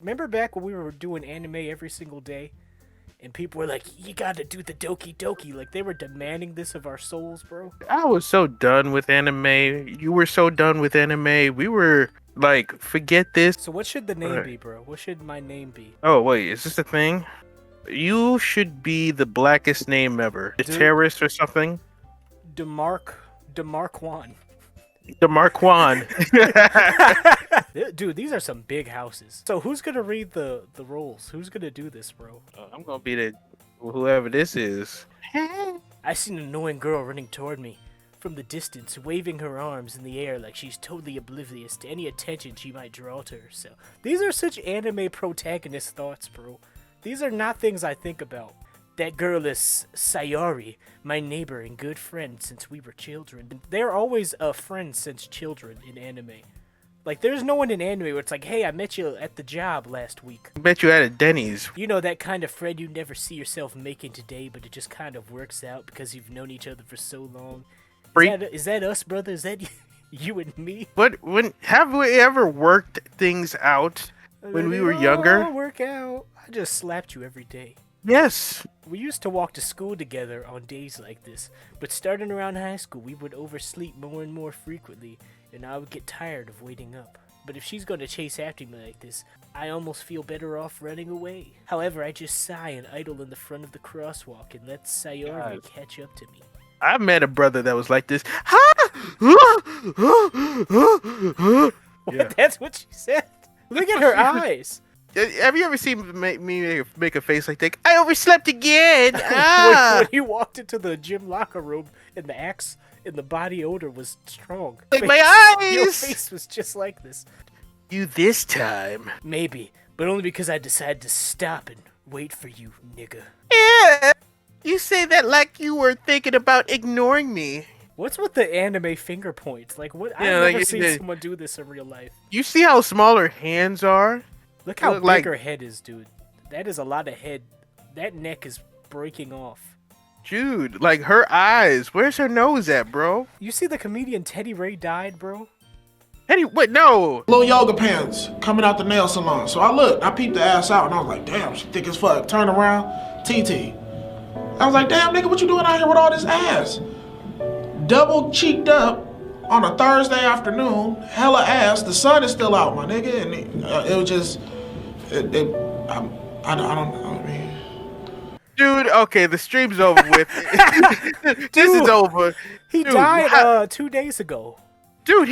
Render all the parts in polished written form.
Remember back when we were doing anime every single day? And people were like, you gotta do the Doki Doki. Like, they were demanding this of our souls, bro. I was so done with anime. You were so done with anime. We were like, forget this. So what should the name be, bro? What should my name be? Oh, wait, is this a thing? You should be the blackest name ever. The Dude. terrorist or something? DeMarquan. The Marquand. Dude, these are some big houses. So who's gonna read the roles? Who's gonna do this, bro? I'm gonna be the whoever this is. I seen an annoying girl running toward me from the distance, waving her arms in the air like she's totally oblivious to any attention she might draw to herself. These are such anime protagonist thoughts, bro. These are not things I think about. That girl is Sayori, my neighbor and good friend since we were children. They're always a friend since children in anime. Like, there's no one in anime where it's like, hey, I met you at the job last week. I bet you at a Denny's. You know, that kind of friend you never see yourself making today, but it just kind of works out because you've known each other for so long. Is that us, brother? Is that you and me? But have we ever worked things out when we were younger? Work out. I just slapped you every day. Yes. We used to walk to school together on days like this, but starting around high school, we would oversleep more and more frequently, and I would get tired of waiting up. But if she's going to chase after me like this, I almost feel better off running away. However, I just sigh and idle in the front of the crosswalk and let Sayori catch up to me. I met a brother that was like this. Yeah. That's what she said. Look at her eyes. Have you ever seen me make a face like that? I overslept again. When you walked into the gym locker room and the axe and the body odor was strong. Like my eyes. Your face was just like this. You this time. Maybe, but only because I decided to stop and wait for you, nigga. Yeah. You say that like you were thinking about ignoring me. What's with the anime finger points? Like, what? Yeah, I've never seen someone do this in real life. You see how small her hands are? Look how big her head is, dude. That is a lot of head. That neck is breaking off. Dude, like her eyes. Where's her nose at, bro? You see the comedian Teddy Ray died, bro? Teddy, wait, no. Little yoga pants coming out the nail salon. So I looked, I peeped the ass out, and I was like, damn, she thick as fuck. Turn around, TT. I was like, damn, nigga, what you doing out here with all this ass? Double cheeked up on a Thursday afternoon, hella ass. The sun is still out, my nigga, and it was just, I mean. Dude, okay, the stream's over with. This is over. He died 2 days ago. Dude,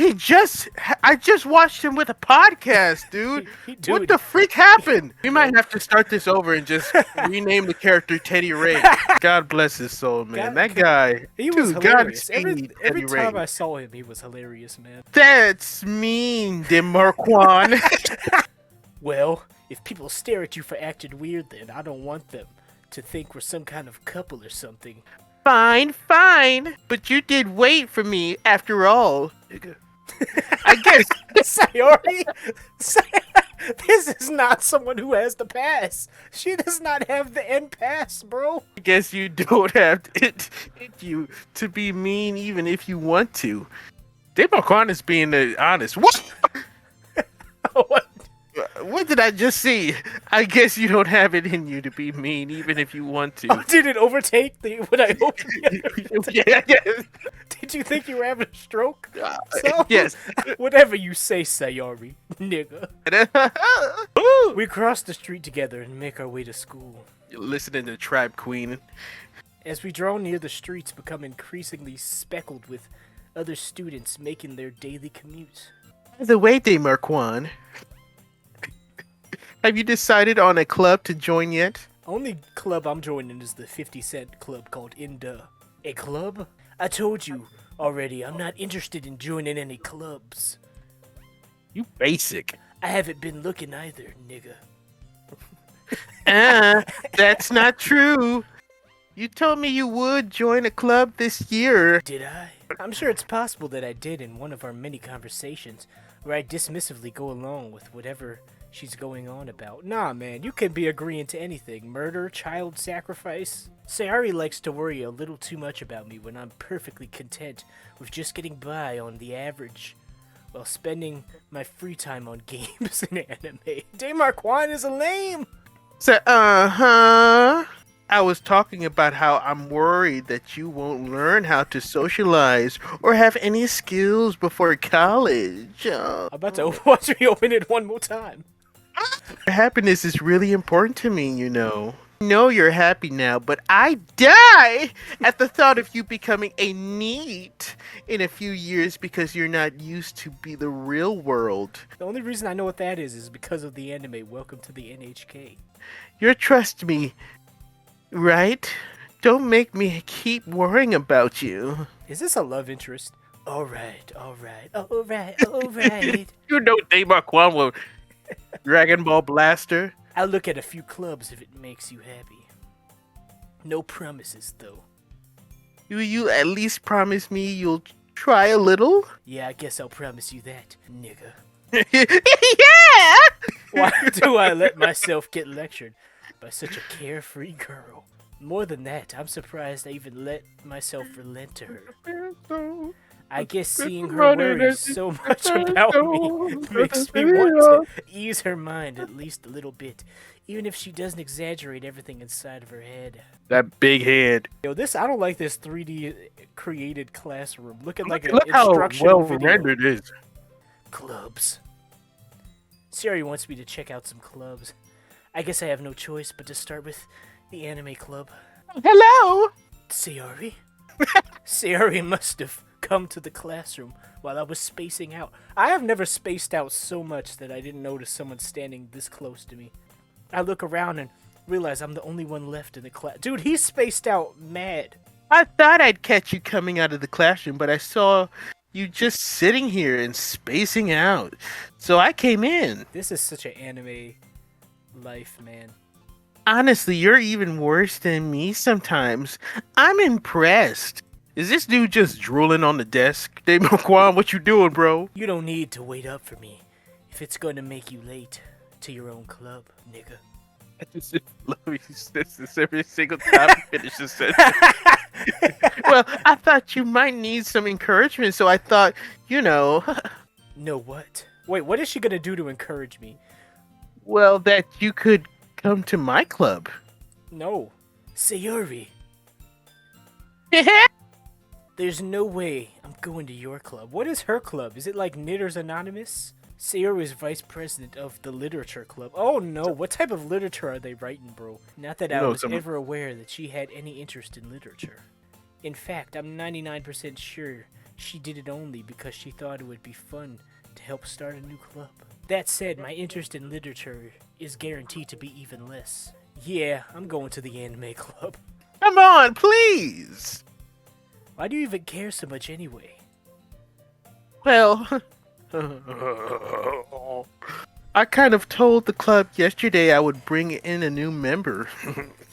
I just watched him with a podcast, dude. Dude. What the freak happened? We might have to start this over and just rename the character Teddy Ray. God bless his soul, man. That guy. He was dude, hilarious. Godspeed, Every Teddy time Ray. I saw him, he was hilarious, man. That's mean, DeMarquan. Well, if people stare at you for acting weird, then I don't want them to think we're some kind of couple or something. Fine. But you did wait for me after all. I guess. Sayori? This is not someone who has the pass. She does not have the end pass, bro. I guess you don't have it in you to be mean even if you want to. DeMarquan is being honest. What? What did I just see? I guess you don't have it in you to be mean, even if you want to. Oh, did it overtake when I opened it? Yeah. Did you think you were having a stroke? Yes. Whatever you say, Sayori, nigga. We cross the street together and make our way to school. You're listening to Tribe Queen. As we draw near, the streets become increasingly speckled with other students making their daily commute. By the way, DeMarquan, have you decided on a club to join yet? Only club I'm joining is the 50 Cent club called Inda. A club? I told you already, I'm not interested in joining any clubs. You basic. I haven't been looking either, nigga. That's not true. You told me you would join a club this year. Did I? I'm sure it's possible that I did in one of our many conversations, where I dismissively go along with whatever she's going on about. Nah, man, you can be agreeing to anything. Murder, child sacrifice. Sayori likes to worry a little too much about me when I'm perfectly content with just getting by on the average while spending my free time on games and anime. Demarquan is a lame! So, I was talking about how I'm worried that you won't learn how to socialize or have any skills before college. I'm about to watch me open it one more time. Your happiness is really important to me, you know. I know you're happy now, but I die at the thought of you becoming a NEET in a few years because you're not used to be the real world. The only reason I know what that is because of the anime Welcome to the NHK. You're trust me, right? Don't make me keep worrying about you. Is this a love interest? Alright. You know Demarquan will Dragon Ball Blaster. I'll look at a few clubs if it makes you happy. No promises, though. Will you at least promise me you'll try a little? Yeah, I guess I'll promise you that, nigga. Yeah! Why do I let myself get lectured by such a carefree girl? More than that, I'm surprised I even let myself relent to her. I guess seeing her worry so much about me makes me want to ease her mind at least a little bit, even if she doesn't exaggerate everything inside of her head. That big head. Yo, I don't like this 3D created classroom. Looking like an Look how instructional well video. rendered it is. Clubs. Siri wants me to check out some clubs. I guess I have no choice but to start with the anime club. Hello! Sayori? Sayori must have come to the classroom while I was spacing out. I have never spaced out so much that I didn't notice someone standing this close to me. I look around and realize I'm the only one left in the class. Dude, he's spaced out mad. I thought I'd catch you coming out of the classroom, but I saw you just sitting here and spacing out. So I came in. This is such an anime life, man. Honestly, you're even worse than me sometimes. I'm impressed. Is this dude just drooling on the desk? Demarquan, what you doing, bro? You don't need to wait up for me if it's going to make you late to your own club, nigga. I just love you say this every single time you finish the sentence. Well, I thought you might need some encouragement, so I thought, you know... No what? Wait, what is she going to do to encourage me? Well, that you could come to my club. No. Sayori. There's no way I'm going to your club. What is her club? Is it like Knitters Anonymous? Sayori is vice president of the Literature Club. Oh no, what type of literature are they writing, bro? Not that I was ever aware that she had any interest in literature. In fact, I'm 99% sure she did it only because she thought it would be fun to help start a new club. That said, my interest in literature is guaranteed to be even less. Yeah, I'm going to the anime club. Come on, please! Why do you even care so much anyway? Well, I kind of told the club yesterday I would bring in a new member.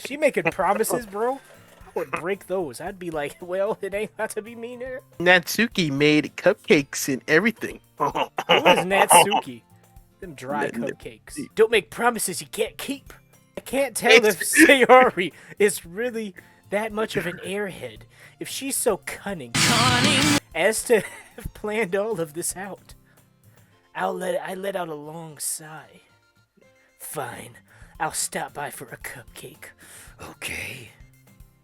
She making promises, bro? I would break those. I'd be like, well, it ain't got to be me now. Natsuki made cupcakes and everything. Who is Natsuki? Them dry cupcakes. Don't make promises you can't keep. I can't tell if Sayori is really that much of an airhead. If she's so cunning as to have planned all of this out. I let out a long sigh. Fine, I'll stop by for a cupcake. Okay.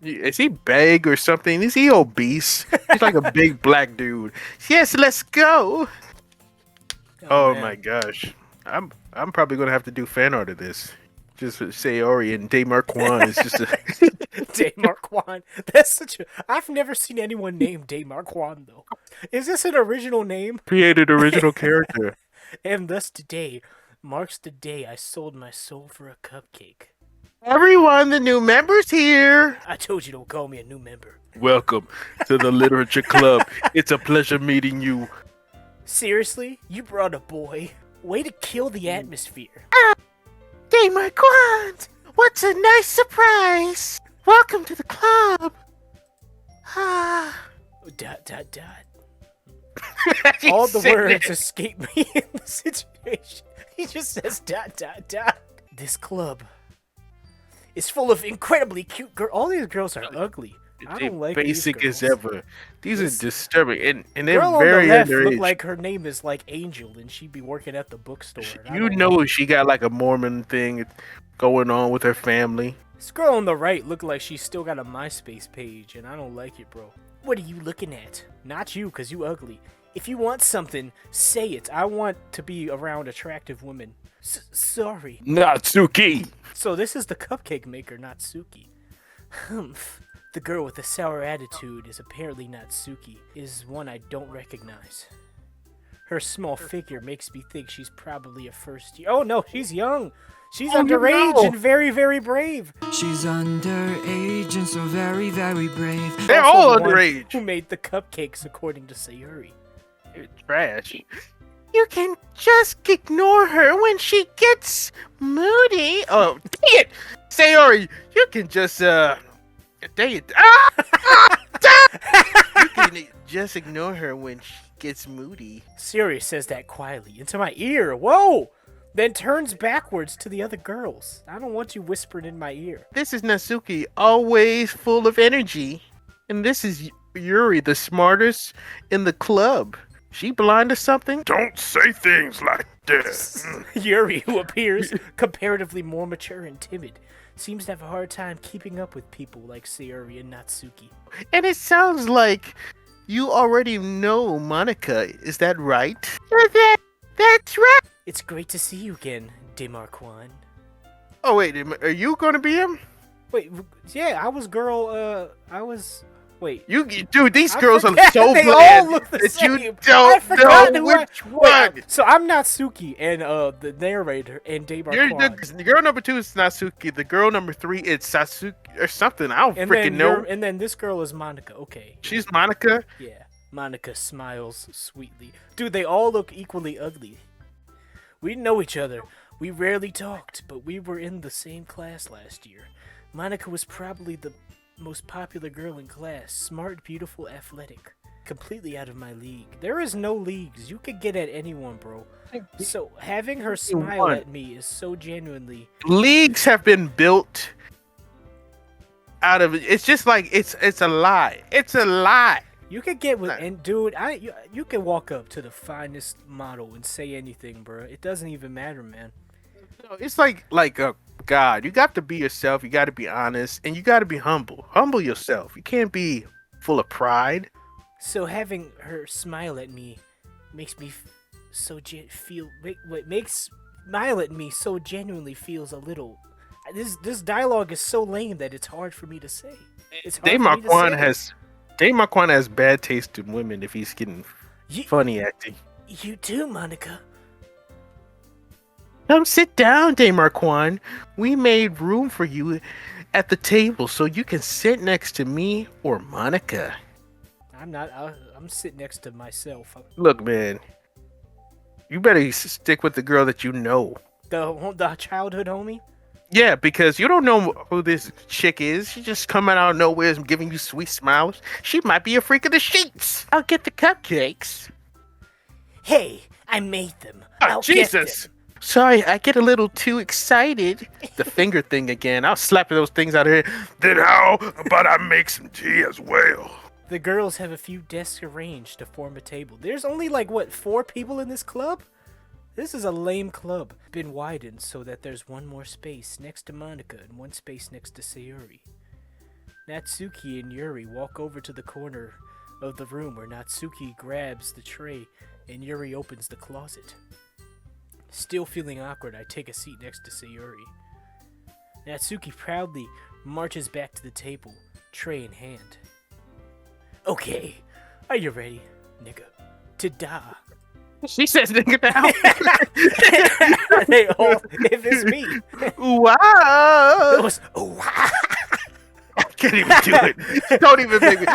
Is he big or something? Is he obese? He's like a big black dude. Yes, let's go. Oh my gosh. I'm probably gonna have to do fan art of this. Just Sayori and Demarquan is just a Demarquan. That's such a... I've never seen anyone named Demarquan, though. Is this an original name? created original character. And thus today marks the day I sold my soul for a cupcake. Everyone, the new member's here. I told you don't call me a new member. Welcome to the Literature Club. It's a pleasure meeting you. Seriously? You brought a boy? Way to kill the atmosphere. Demarquan, what a nice surprise. Welcome to the club. Dot. All the words escape me in the situation. He just says ... This club is full of incredibly cute girls. All these girls are ugly. I They don't like basic these as girls. ever. These This are disturbing, and they're girl on the very left look underage. like her name is like Angel, and she'd be working at the bookstore. and I You don't know like it. she got like a Mormon thing going on with her family. This girl on the right look like she's still got a MySpace page, and I don't like it, bro. What are you looking at? Not you, cause you ugly. If you want something, say it. I want to be around attractive women. Sorry. Natsuki. So this is the cupcake maker, Natsuki. Humph. The girl with the sour attitude is apparently Natsuki, is one I don't recognize. Her small figure makes me think she's probably a first year. Oh no, she's young. She's underage no. and very, very brave. She's underage and so very, very brave. They're Also all the one underage. Who made the cupcakes, according to Sayuri. They're trash. You can just ignore her when she gets moody. Oh, dang it! Sayori, you can just, dang it. You can just ignore her when she gets moody. Sayuri says that quietly into my ear. Whoa! Then turns backwards to the other girls. I don't want you whispering in my ear. This is Natsuki, always full of energy. And this is Yuri, the smartest in the club. She blind to something? Don't say things like that. Yuri, who appears comparatively more mature and timid, seems to have a hard time keeping up with people like Sayuri and Natsuki. And it sounds like you already know Monica. Is that right? That's right. It's great to see you again, Demarquan. Oh, wait. Are you going to be him? Wait, yeah, I was Wait. Dude, these I girls are forgot so they bland all look the that same. you I don't forgot know who I- which Wait, one. so I'm Natsuki, and the narrator, and Demarquan. The girl number 2 is Natsuki. The girl number 3 is Sasuke or something. I don't freaking know. And then this girl is Monica. Okay. She's Monica. Yeah. Monica smiles sweetly. Dude, they all look equally ugly. We didn't know each other. We rarely talked, but we were in the same class last year. Monica was probably the most popular girl in class. Smart, beautiful, athletic. Completely out of my league. There is no leagues. You could get at anyone, bro. So having her smile at me is so genuinely... Leagues have been built out of... It's just like, it's a lie. It's a lie. You could get with... And dude, you can walk up to the finest model and say anything, bro. It doesn't even matter, man. It's like a God. You got to be yourself. You got to be honest, and you got to be humble. Humble yourself. You can't be full of pride. So having her smile at me makes me smile at me so genuinely feels a little. This dialogue is so lame that it's hard for me to say. It's hard for me to say. Dave Marquand has bad taste in women if he's getting funny acting. You too, Monica. Come sit down, Dave Marquand. We made room for you at the table so you can sit next to me or Monica. I'm not. I'm sitting next to myself. Look, man. You better stick with the girl that you know. The childhood homie. Yeah, because you don't know who this chick is. She's just coming out of nowhere and giving you sweet smiles. She might be a freak of the sheets. I'll get the cupcakes. Hey, I made them. Oh, I'll Jesus. get them. Sorry, I get a little too excited. The finger thing again. I'll slap those things out of here. Then how about I make some tea as well? The girls have a few desks arranged to form a table. There's only 4 people in this club? This is a lame club. Been widened so that there's one more space next to Monica and one space next to Sayuri. Natsuki and Yuri walk over to the corner of the room where Natsuki grabs the tray and Yuri opens the closet. Still feeling awkward, I take a seat next to Sayuri. Natsuki proudly marches back to the table, tray in hand. Okay, are you ready, nigga? Ta-da! She says nigga now. They all, if it's me. Wow. It was, wow. I can't even do it. Don't even make me.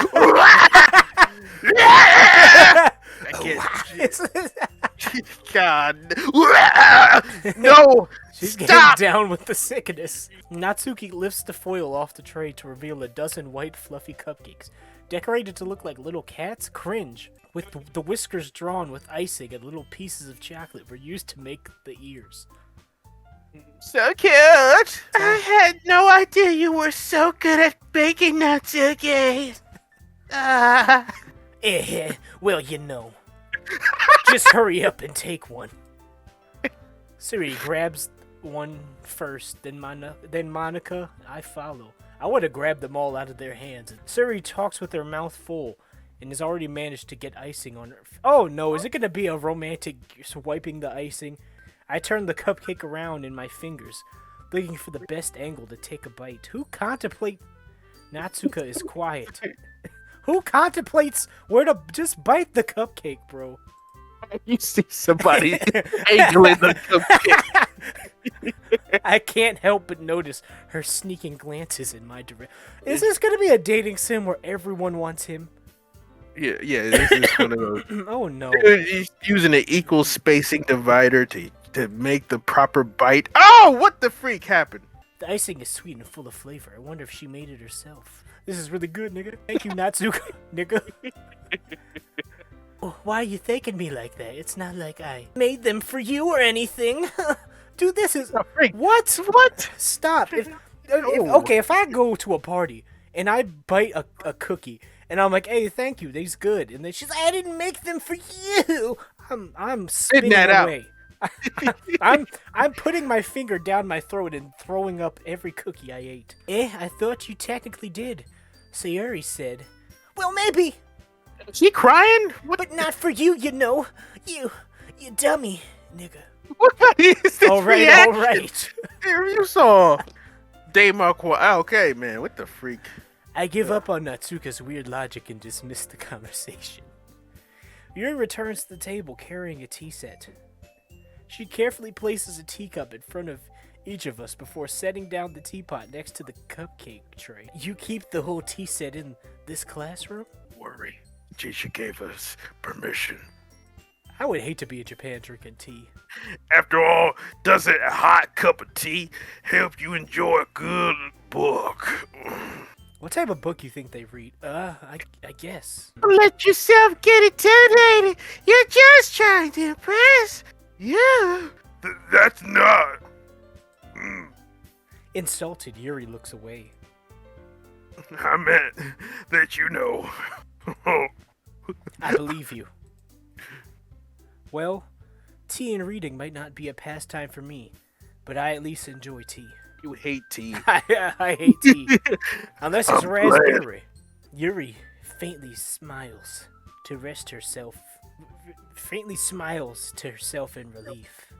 I can't. God. No. She's Stop. getting down with the sickness. Natsuki lifts the foil off the tray to reveal a dozen white fluffy cupcakes, decorated to look like little cats. Cringe. With the whiskers drawn with icing and little pieces of chocolate were used to make the ears. So cute. I had no idea you were so good at baking Natsuki. Well, just hurry up and take one. Suri grabs one first, then Monica. I follow. I would have grabbed them all out of their hands. Suri talks with her mouth full and has already managed to get icing on her. Oh no, is it going to be a romantic wiping the icing? I turn the cupcake around in my fingers, looking for the best angle to take a bite. Who contemplates... Natsuka is quiet. Who contemplates where to just bite the cupcake, bro? You see somebody angling the cupcake. I can't help but notice her sneaking glances in my direction. Is this going to be a dating sim where everyone wants him? Yeah, this is one of those. Oh no. He's using an equal spacing divider to make the proper bite. Oh, what the freak happened? The icing is sweet and full of flavor. I wonder if she made it herself. This is really good, nigga. Thank you, Natsuka, nigga. Oh, why are you thanking me like that? It's not like I made them for you or anything. Dude, this is... What? What? Stop. If I go to a party and I bite a cookie and I'm like, hey, thank you, they's good. And then she's like, I didn't make them for you. I'm spitting that away. I'm putting my finger down my throat and throwing up every cookie I ate. I thought you technically did. Sayuri said. Well, maybe. Is he crying? What? But not for you, You dummy, nigga. What is this Alright. You saw Daymark. Okay, man. What the freak? I give up on Natsuka's weird logic and dismiss the conversation. Yuri returns to the table carrying a tea set. She carefully places a teacup in front of each of us before setting down the teapot next to the cupcake tray. You keep the whole tea set in this classroom? Worry. Jisha gave us permission. I would hate to be in Japan drinking tea. After all, doesn't a hot cup of tea help you enjoy a good book? What type of book you think they read? I guess. Let yourself get intimidated. You're just trying to impress. Yeah. That's not. Insulted, Yuri looks away. I meant that you know. I believe you. Well, tea and reading might not be a pastime for me, but I at least enjoy tea. You hate tea. I hate tea. Unless it's raspberry. Yuri faintly smiles to herself in relief.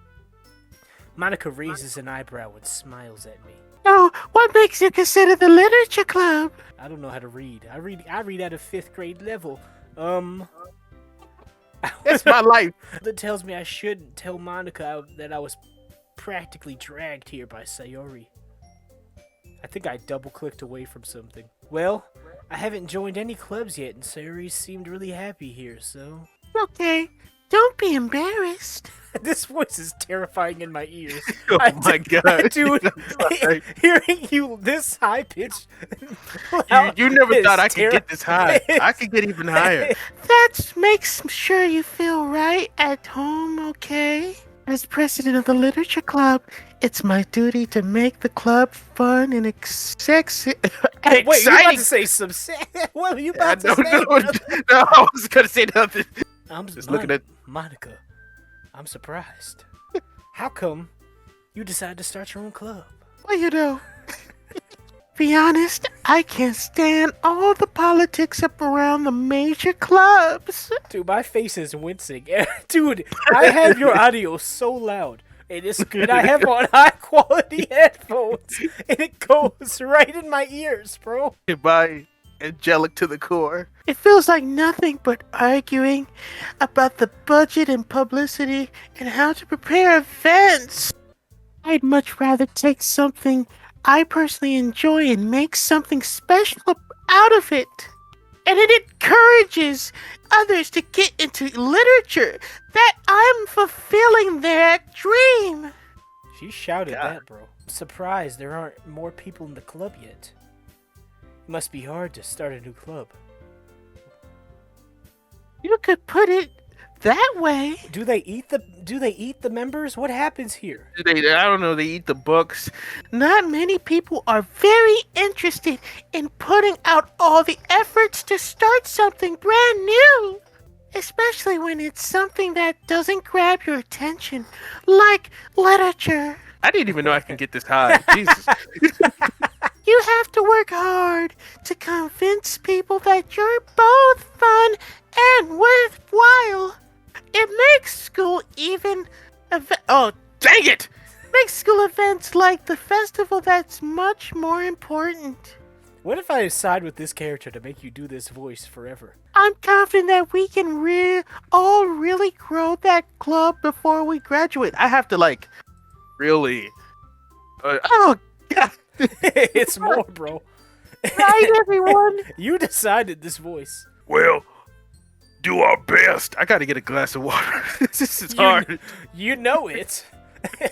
Monica raises an eyebrow and smiles at me. Oh, what makes you consider the literature club? I don't know how to read. I read at a 5th grade level. That's my life. That tells me I shouldn't tell Monica that I was practically dragged here by Sayori. I think I double-clicked away from something. Well, I haven't joined any clubs yet, and Sayori seemed really happy here, so... Okay, don't be embarrassed. This voice is terrifying in my ears. Oh my god. Dude, hearing you this high-pitched... You never thought I could get this high. I could get even higher. That makes sure you feel right at home, okay? As president of the literature club, it's my duty to make the club fun and exciting. Wait, you about to say some... What were you about to say? No, I was going to say nothing. I'm just looking at... Monica, I'm surprised. How come you decided to start your own club? Well, you know, be honest, I can't stand all the politics up around the major clubs. Dude, my face is wincing. Dude, I have your audio so loud. And it's good. I have on high quality headphones. And it goes right in my ears, bro. Goodbye. Angelic to the core. It feels like nothing but arguing about the budget and publicity and how to prepare events. I'd much rather take something I personally enjoy and make something special out of it. And it encourages others to get into literature, that I'm fulfilling their dream. She shouted that, bro. I'm surprised there aren't more people in the club yet. It must be hard to start a new club. You could put it that way. Do they eat the members? What happens here? I don't know, they eat the books. Not many people are very interested in putting out all the efforts to start something brand new. Especially when it's something that doesn't grab your attention, like literature. I didn't even know I can get this high. Jesus. You have to work hard to convince people that you're both fun and worthwhile. It makes school oh, dang it! Makes school events like the festival that's much more important. What if I side with this character to make you do this voice forever? I'm confident that we can all really grow that club before we graduate. I have to, really... oh, God! It's more, bro. Right, everyone? You decided this voice. Well, do our best. I gotta get a glass of water. This is hard. You know it.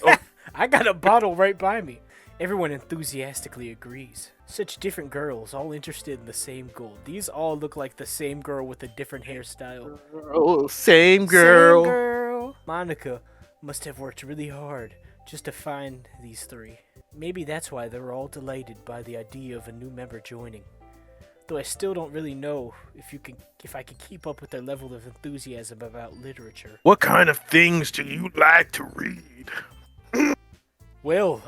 Oh. I got a bottle right by me. Everyone enthusiastically agrees. Such different girls, all interested in the same goal. These all look like the same girl with a different hairstyle. Oh, same girl. Same girl. Monica must have worked really hard just to find these three. Maybe that's why they're all delighted by the idea of a new member joining. Though I still don't really know if I can keep up with their level of enthusiasm about literature. What kind of things do you like to read? Well,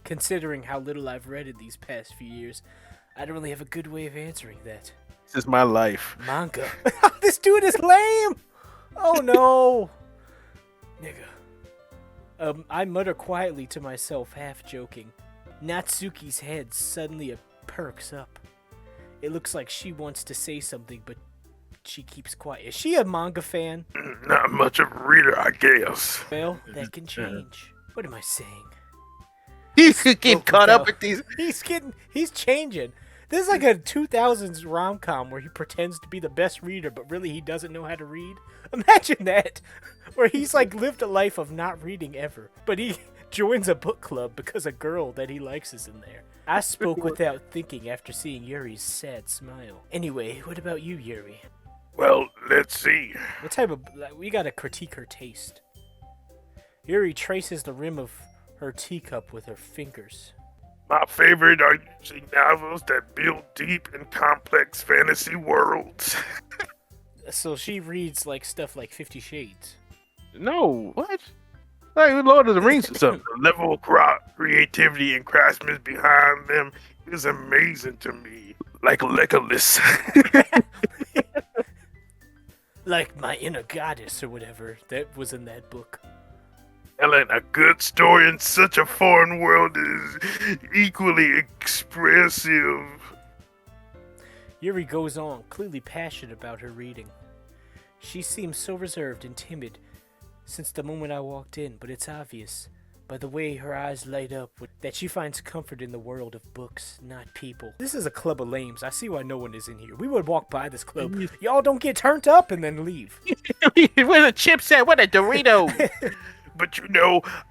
considering how little I've read in these past few years, I don't really have a good way of answering that. This is my life. Manga. This dude is lame! Oh no! Nigga. I mutter quietly to myself, half joking. Natsuki's head suddenly perks up. It looks like she wants to say something, but she keeps quiet. Is she a manga fan? Not much of a reader, I guess. Well, that can change. What am I saying? You could get caught up with these. He's changing. This is like a 2000s rom-com where he pretends to be the best reader, but really he doesn't know how to read. Imagine that, where he's lived a life of not reading ever, but he joins a book club because a girl that he likes is in there. I spoke without thinking after seeing Yuri's sad smile. Anyway, what about you, Yuri? Well, let's see. What type of... We gotta critique her taste. Yuri traces the rim of her teacup with her fingers. My favorite are usually novels that build deep and complex fantasy worlds. So she reads stuff like 50 Shades. No, what? Like Lord of the Rings or something. The level of creativity and craftsmanship behind them is amazing to me. Like Legolas. Like my inner goddess or whatever that was in that book. Telling a good story in such a foreign world is equally expressive. Yuri goes on, clearly passionate about her reading. She seems so reserved and timid since the moment I walked in, but it's obvious by the way her eyes light up that she finds comfort in the world of books, not people. This is a club of lames. I see why no one is in here. We would walk by this club. Y'all don't get turned up and then leave. Where the chips at? What a Dorito? But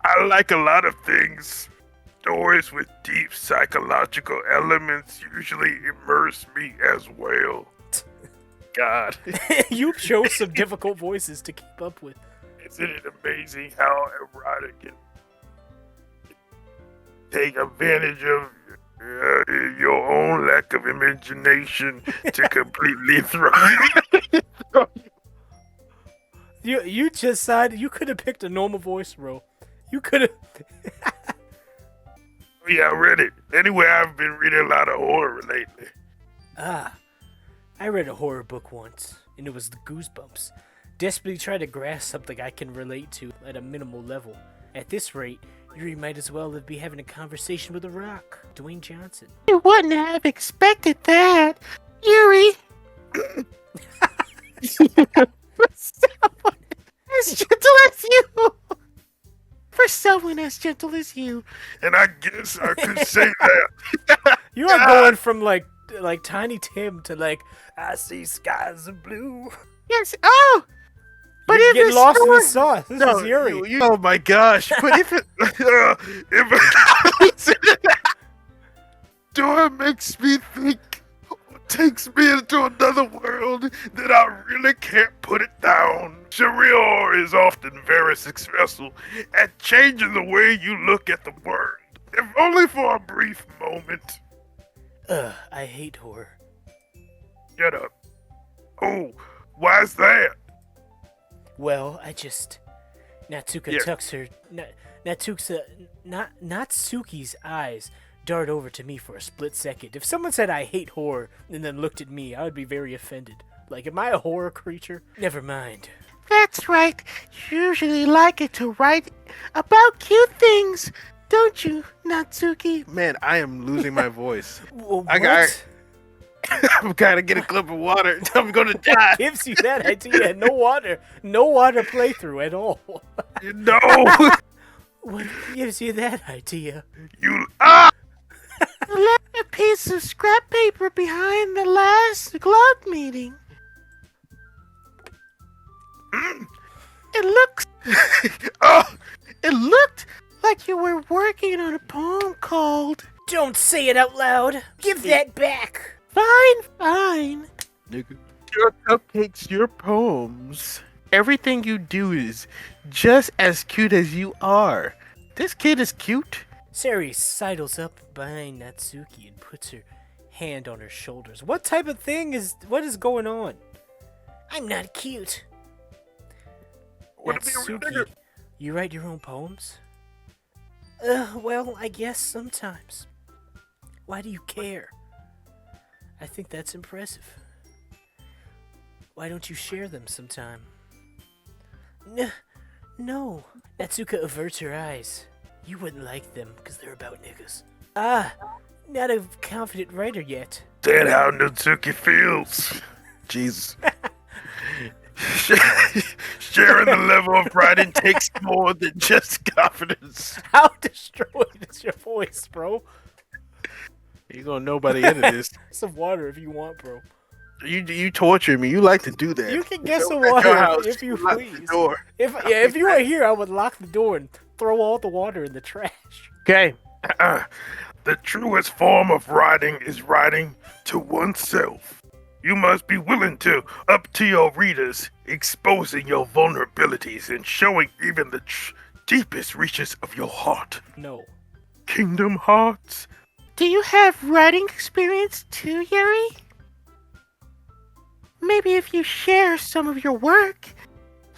I like a lot of things. Stories with deep psychological elements usually immerse me as well. God. You chose some difficult voices to keep up with. Isn't it amazing how erotic can take advantage of your own lack of imagination to completely thrive? You just decided you could have picked a normal voice, bro. You could have. Yeah, I read it. Anyway, I've been reading a lot of horror lately. I read a horror book once, and it was the Goosebumps. Desperately trying to grasp something I can relate to at a minimal level. At this rate, Yuri might as well be having a conversation with a rock. Dwayne Johnson. You wouldn't have expected that, Yuri. As gentle as you. For someone as gentle as you. And I guess I could say that. You are going from like Tiny Tim to I see skies of blue. Yes. Oh. But You're if getting it's lost in the sauce. This is Yuri. Oh my gosh! But if it, Dora makes me think takes me into another world that I really can't put it down. Sharior is often very successful at changing the way you look at the world, if only for a brief moment. I hate horror. Shut up. Oh, why's that? Well, Natsuka tucks her... Natsuki's eyes dart over to me for a split second. If someone said I hate horror and then looked at me, I would be very offended. Like, am I a horror creature? Never mind. That's right. You usually like it to write about cute things, don't you, Natsuki? Man, I am losing my voice. What? I'm gotta get a clip of water. I'm gonna die. What gives you that idea? No water playthrough at all. No. What gives you that idea? You left a piece of scrap paper behind the last club meeting. It looked like you were working on a poem called... Don't say it out loud. Give that back. Fine. Nigga. Your cupcakes, your poems. Everything you do is just as cute as you are. This kid is cute. Sari sidles up behind Natsuki and puts her hand on her shoulders. What is going on? I'm not cute. Natsuki, you write your own poems? Well, I guess sometimes. Why do you care? I think that's impressive. Why don't you share them sometime? No. Natsuka averts her eyes. You wouldn't like them, because they're about niggas. Not a confident writer yet. That's how Natsuki feels. Jesus. Sharing the level of writing takes more than just confidence. How destroyed is your voice, bro? You're gonna know by the end of this. Some water if you want, bro. You torture me. You like to do that. You can get some water if you please. If you were here, I would lock the door and throw all the water in the trash. Okay. The truest form of writing is writing to oneself. You must be willing to up to your readers, exposing your vulnerabilities and showing even the deepest reaches of your heart. No. Kingdom Hearts. Do you have writing experience too, Yuri? Maybe if you share some of your work,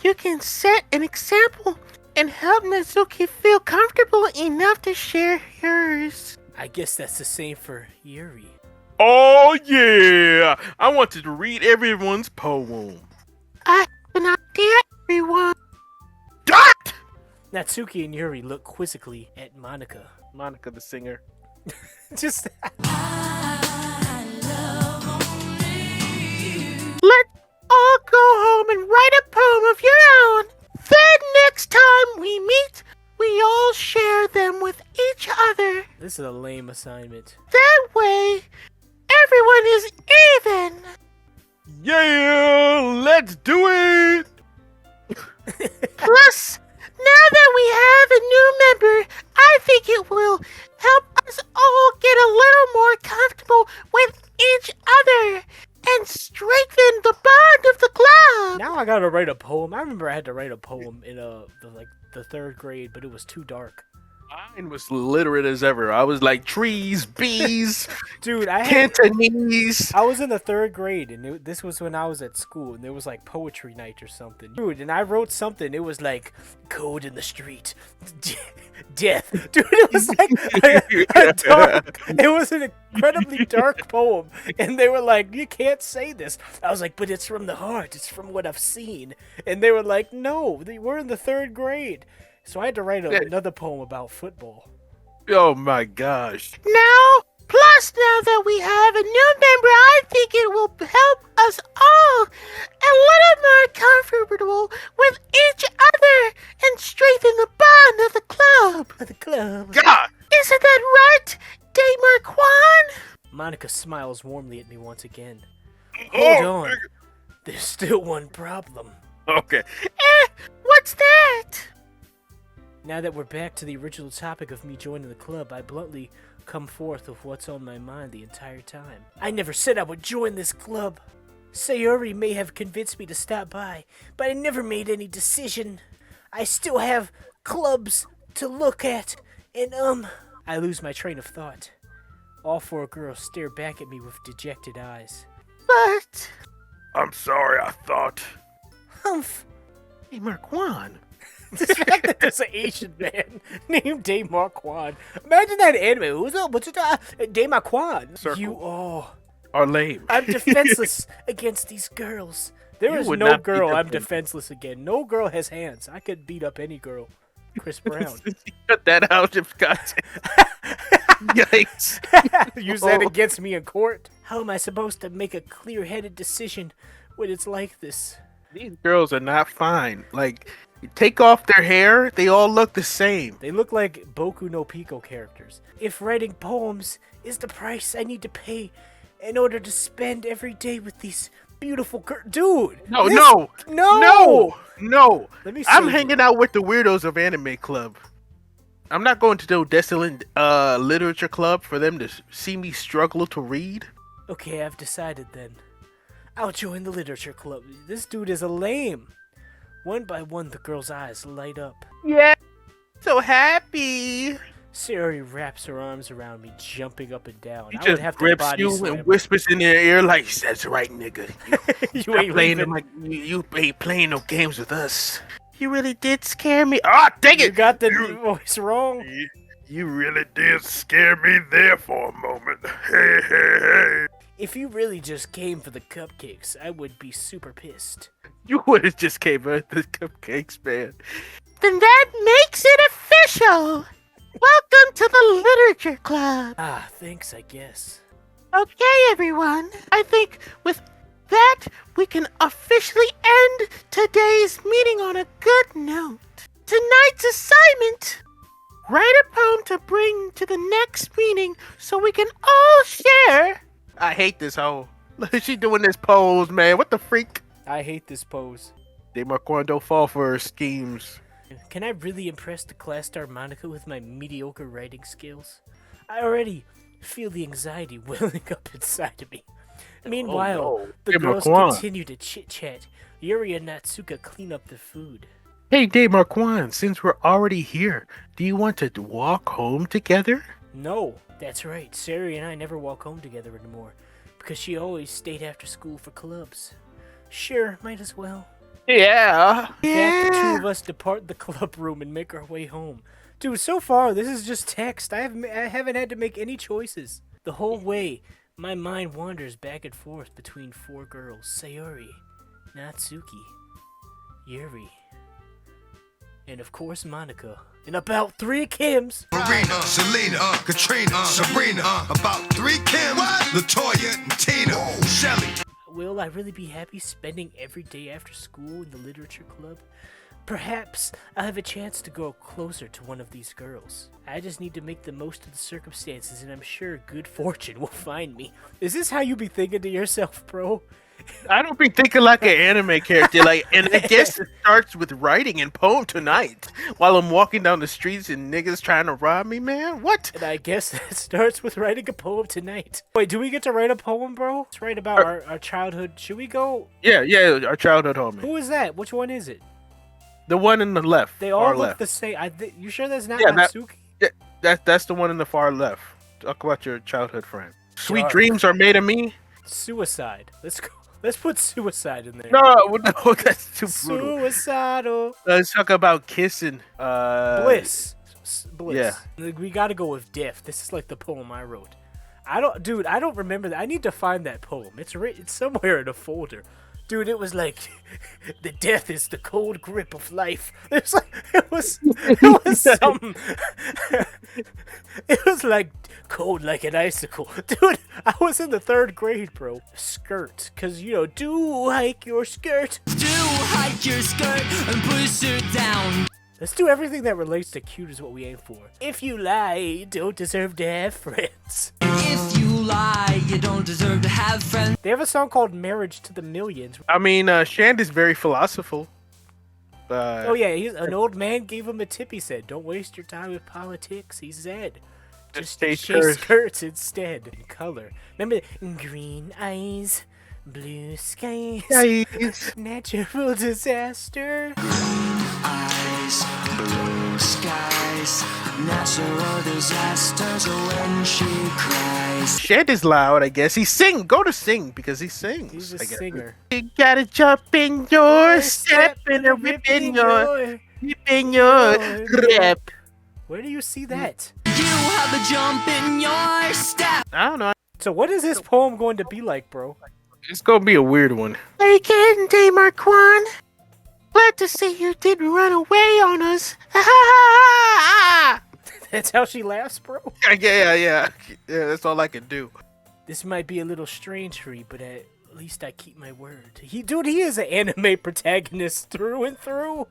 you can set an example and help Natsuki feel comfortable enough to share yours. I guess that's the same for Yuri. Oh yeah! I wanted to read everyone's poem. I have an idea, everyone. Dot! Natsuki and Yuri look quizzically at Monica. Monica the singer. Just... Let's all go home and write a poem of your own. Then next time we meet, we all share them with each other. This is a lame assignment. That way, everyone is even. Yeah, let's do it. Plus, now that we have a new member, I think it will help us all get a little more comfortable with each other and strengthen the bond of the club. Now I gotta write a poem. I remember I had to write a poem in the third grade, but it was too dark. Mine was literate as ever. I was like trees, bees, dude. Cantonese. I was in the third grade, and this was when I was at school, and there was like poetry night or something, dude. And I wrote something. It was like code in the street, death, dude. It was like a dark. It was an incredibly dark poem, and they were like, "You can't say this." I was like, "But it's from the heart. It's from what I've seen." And they were like, "No, we're in the third grade." So I had to write another poem about football. Oh my gosh. Now that we have a new member, I think it will help us all a little more comfortable with each other and strengthen the bond of the club. The club. God! Isn't that right, Damer Kwan? Monica smiles warmly at me once again. Hold on. There's still one problem. Okay. What's that? Now that we're back to the original topic of me joining the club, I bluntly come forth with what's on my mind the entire time. I never said I would join this club. Sayori may have convinced me to stop by, but I never made any decision. I still have clubs to look at, and I lose my train of thought. All four girls stare back at me with dejected eyes. But I'm sorry, I thought. Humph. Hey, Marquand. The fact that there's an Asian man named Dave Marquand. Imagine that anime. Who's up? What's it? Dave Marquand. Circle. You are. Are lame. I'm defenseless against these girls. There You is would no not girl beat up I'm him. defenseless again. No girl has hands. I could beat up any girl. Chris Brown. Cut that out, if God's Yikes. Use that against me in court. How am I supposed to make a clear-headed decision when it's like this? These girls are not fine. Like, you take off their hair, they all look the same. They look like Boku no Pico characters. If writing poems is the price I need to pay in order to spend every day with these beautiful girls... Dude! No. Let me I'm save hanging out with the weirdos of Anime Club. I'm not going to the Desolate Literature Club for them to see me struggle to read. Okay, I've decided then. I'll join the literature club. This dude is a lame. One by one, the girl's eyes light up. Yeah, so happy. Sayori wraps her arms around me, jumping up and down. He I would just have to grips body you slam and her. whispers in their ear like, "That's right, nigga. You Stop ain't playing leaving. you ain't playing no games with us. You really did scare me. Ah, dang You it! got the voice wrong. You really did scare me there for a moment. Hey, hey, hey. If you really just came for the cupcakes, I would be super pissed. You would have just came out the cupcakes, man. Then that makes it official. Welcome to the Literature Club. Ah, thanks, I guess. Okay, everyone. I think with that, we can officially end today's meeting on a good note. Tonight's assignment: write a poem to bring to the next meeting so we can all share. I hate this hoe. She doing this pose, man. What the freak? I hate this pose. Dave Marquand don't fall for her schemes. Can I really impress the class star Monica with my mediocre writing skills? I already feel the anxiety welling up inside of me. Meanwhile, no. the Hey, girls Marquand. continue to chit-chat. Yuri and Natsuka clean up the food. Hey, Dave Marquand, since we're already here, do you want to walk home together? No, that's right. Sari and I never walk home together anymore because she always stayed after school for clubs. Sure, might as well. Yeah. In fact, the two of us depart the club room and make our way home. Dude, so far, this is just text. I haven't had to make any choices. The whole way, my mind wanders back and forth between four girls. Sayori, Natsuki, Yuri, and of course Monica. And about 3 Kims. Marina, Selena, Katrina, Sabrina, about 3 Kims, Latoya, and Tina, Shelly. Will I really be happy spending every day after school in the literature club? Perhaps I'll have a chance to grow closer to one of these girls. I just need to make the most of the circumstances, and I'm sure good fortune will find me. Is this how you be thinking to yourself, bro? I don't be thinking like an anime character, and I guess it starts with writing and poem tonight while I'm walking down the streets and niggas trying to rob me, man. What? And I guess that starts with writing a poem tonight. Wait, do we get to write a poem, bro? Let's write about our childhood. Should we go? Yeah, our childhood homie. Who is that? Which one is it? The one in the left. They far all look left. the same. You sure that's not Yeah, that- Natsuki? Yeah, that's the one in the far left. Talk about your childhood friend. Sweet Dark. dreams are made of me. Suicide. Let's go. Let's put suicide in there. No, that's too brutal. Suicidal. Let's talk about kissing. Bliss. Bliss. yeah. We gotta go with death. This is like the poem I wrote. I don't remember that. I need to find that poem. It's somewhere in a folder. Dude, it was like, the death is the cold grip of life. It was something. It was like cold like an icicle. Dude, I was in the 3rd grade, bro. Skirt. Cause, do hike your skirt. Do hike your skirt and push it down. Let's do everything that relates to cute is what we aim for. If you lie, you don't deserve to have friends. If you lie, you don't deserve to have friends. They have a song called Marriage to the Millions. I mean, Shand is very philosophical. Oh yeah, an old man gave him a tip. He said, "Don't waste your time with politics." He said, "Just chase chase skirts. skirts instead." In color, remember green eyes, blue skies, Guys. natural disaster. Eyes, blue skies, natural disasters when she cries. Shed is loud, I guess. Go to sing because he sings. He's a I guess. singer. You gotta jump in your step and a whip in your rep. Where do you see that? You have a jump in your step. I don't know. So what is this poem going to be like, bro? It's gonna be a weird one. Again, Day Marquand. Glad to see you didn't run away on us. That's how she laughs, bro? Yeah, that's all I can do. This might be a little strange for you, but at least I keep my word. He is an anime protagonist through and through.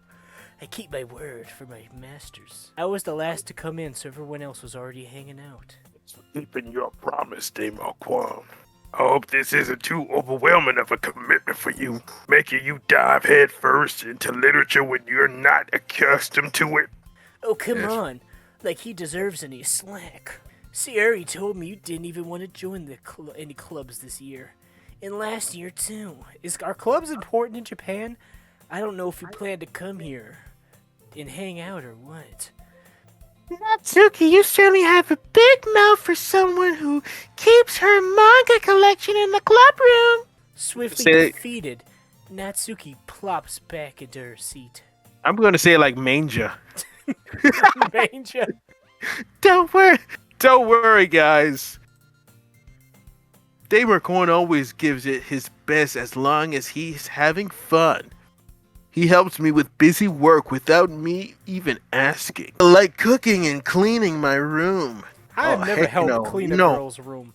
I keep my word for my masters. I was the last to come in, so everyone else was already hanging out. Keeping your promise, Day Marquand. I hope this isn't too overwhelming of a commitment for you, making you dive head first into literature when you're not accustomed to it. Oh, come on. Like he deserves any slack. Sierra told me you didn't even want to join any clubs this year. And last year, too. Are clubs important in Japan? I don't know if you plan to come here and hang out or what. Natsuki, you certainly have a big mouth for someone who keeps her manga collection in the club room. Swiftly Say- defeated, Natsuki plops back into her seat. I'm gonna say it like manja. Ranger. Don't worry, guys. Day Marquand always gives it his best as long as he's having fun. He helps me with busy work without me even asking. Like cooking and cleaning my room. I have never heck helped no. clean a No. girl's room.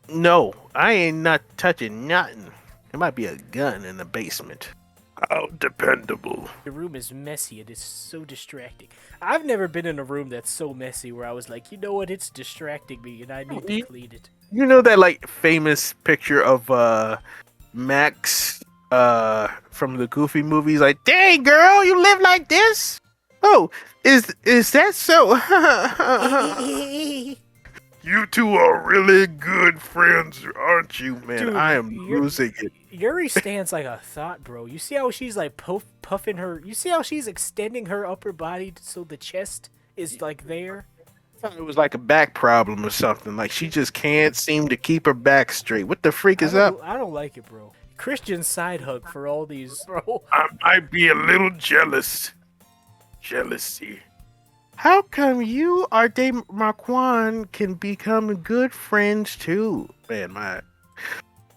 No, I ain't not touching nothing. There might be a gun in the basement. How dependable. The room is messy. It is so distracting. I've never been in a room that's so messy where I was like, you know what? It's distracting me and I need to clean it. You know that like famous picture of Max from the Goofy movies, like, dang girl, you live like this? Oh, is that so? You two are really good friends, aren't you? Man, Dude, I am you're- losing it. Yuri stands like a thought, bro. You see how she's like puffing her. You see how she's extending her upper body so the chest is like there. I thought it was like a back problem or something. Like she just can't seem to keep her back straight. What the freak is up? I don't like it, bro. Christian side hug for all these, bro. I might be a little jealous. Jealousy. How come you, our Day Marquand, can become good friends too? Man, my.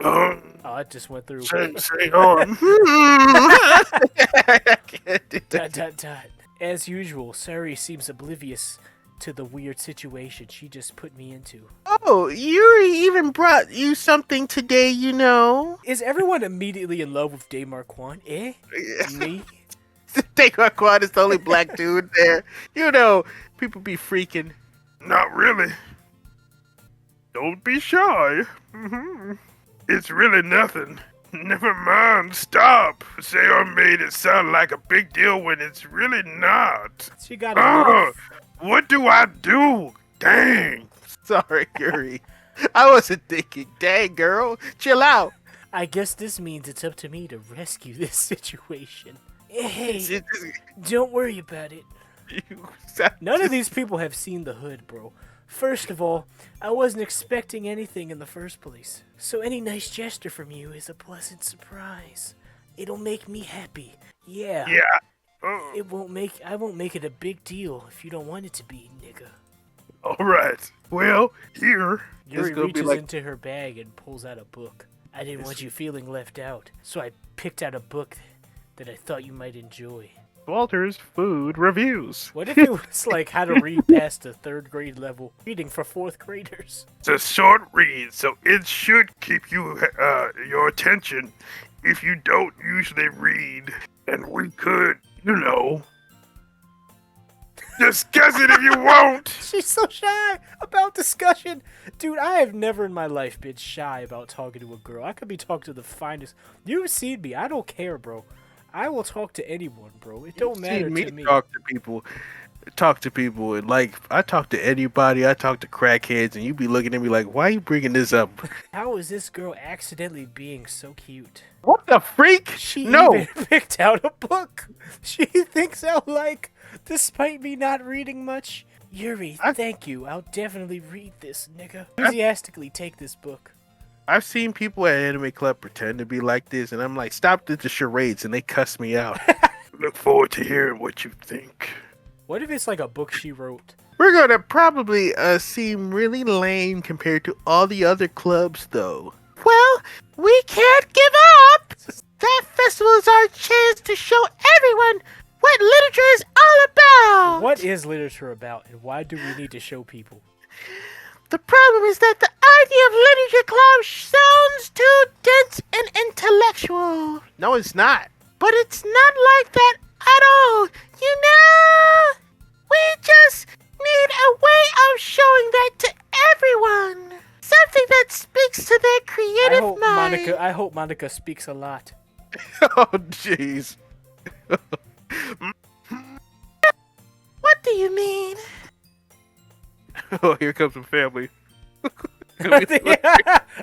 Um, Oh, it just went through. say on. I can't do that. ... As usual, Sari seems oblivious to the weird situation she just put me into. Oh, Yuri even brought you something today, you know. Is everyone immediately in love with Day Marquand? Eh? Me? Day Marquand is the only black dude there. You know, people be freaking. Not really. Don't be shy. Mhm. It's really nothing. Never mind. Stop. Sayre made it sound like a big deal when it's really not. She got a Ugh, what do I do? Dang. Sorry, Yuri. I wasn't thinking. Dang, girl, chill out. I guess this means it's up to me to rescue this situation. Hey, don't worry about it. None of these people have seen the hood, bro. First of all, I wasn't expecting anything in the first place. So any nice gesture from you is a pleasant surprise. It'll make me happy. Yeah. Yeah. I won't make it a big deal if you don't want it to be, nigga. All right. Well, here. Yuri gonna be reaches like- into her bag and pulls out a book. I didn't want you feeling left out, so I picked out a book that I thought you might enjoy. Walter's Food Reviews. What if it was like how to read past the 3rd grade level, reading for 4th graders? It's a short read, so it should keep you your attention if you don't usually read. And we could, discuss it if you want. She's so shy about discussion. Dude, I have never in my life been shy about talking to a girl. I could be talking to the finest. You've seen me. I don't care, bro. I will talk to anyone, bro. It don't You've matter seen me to me. talk to people, and like I talk to anybody. I talk to crackheads, and you be looking at me like, why are you bringing this up? How is this girl accidentally being so cute? What the freak? She No. even picked out a book. She thinks I'll like, despite me not reading much. Yuri, thank you. I'll definitely read this, nigga. Enthusiastically take this book. I've seen people at Anime Club pretend to be like this, and I'm like, stop the charades, and they cuss me out. Look forward to hearing what you think. What if it's like a book she wrote? We're gonna probably seem really lame compared to all the other clubs, though. Well, we can't give up! That festival is our chance to show everyone what literature is all about! What is literature about, and why do we need to show people? The problem is that the idea of literature club sounds too dense and intellectual. No, it's not. But it's not like that at all. You know, we just need a way of showing that to everyone. Something that speaks to their creative mind. I hope Monica speaks a lot. Oh, jeez. What do you mean? Oh, here comes some family.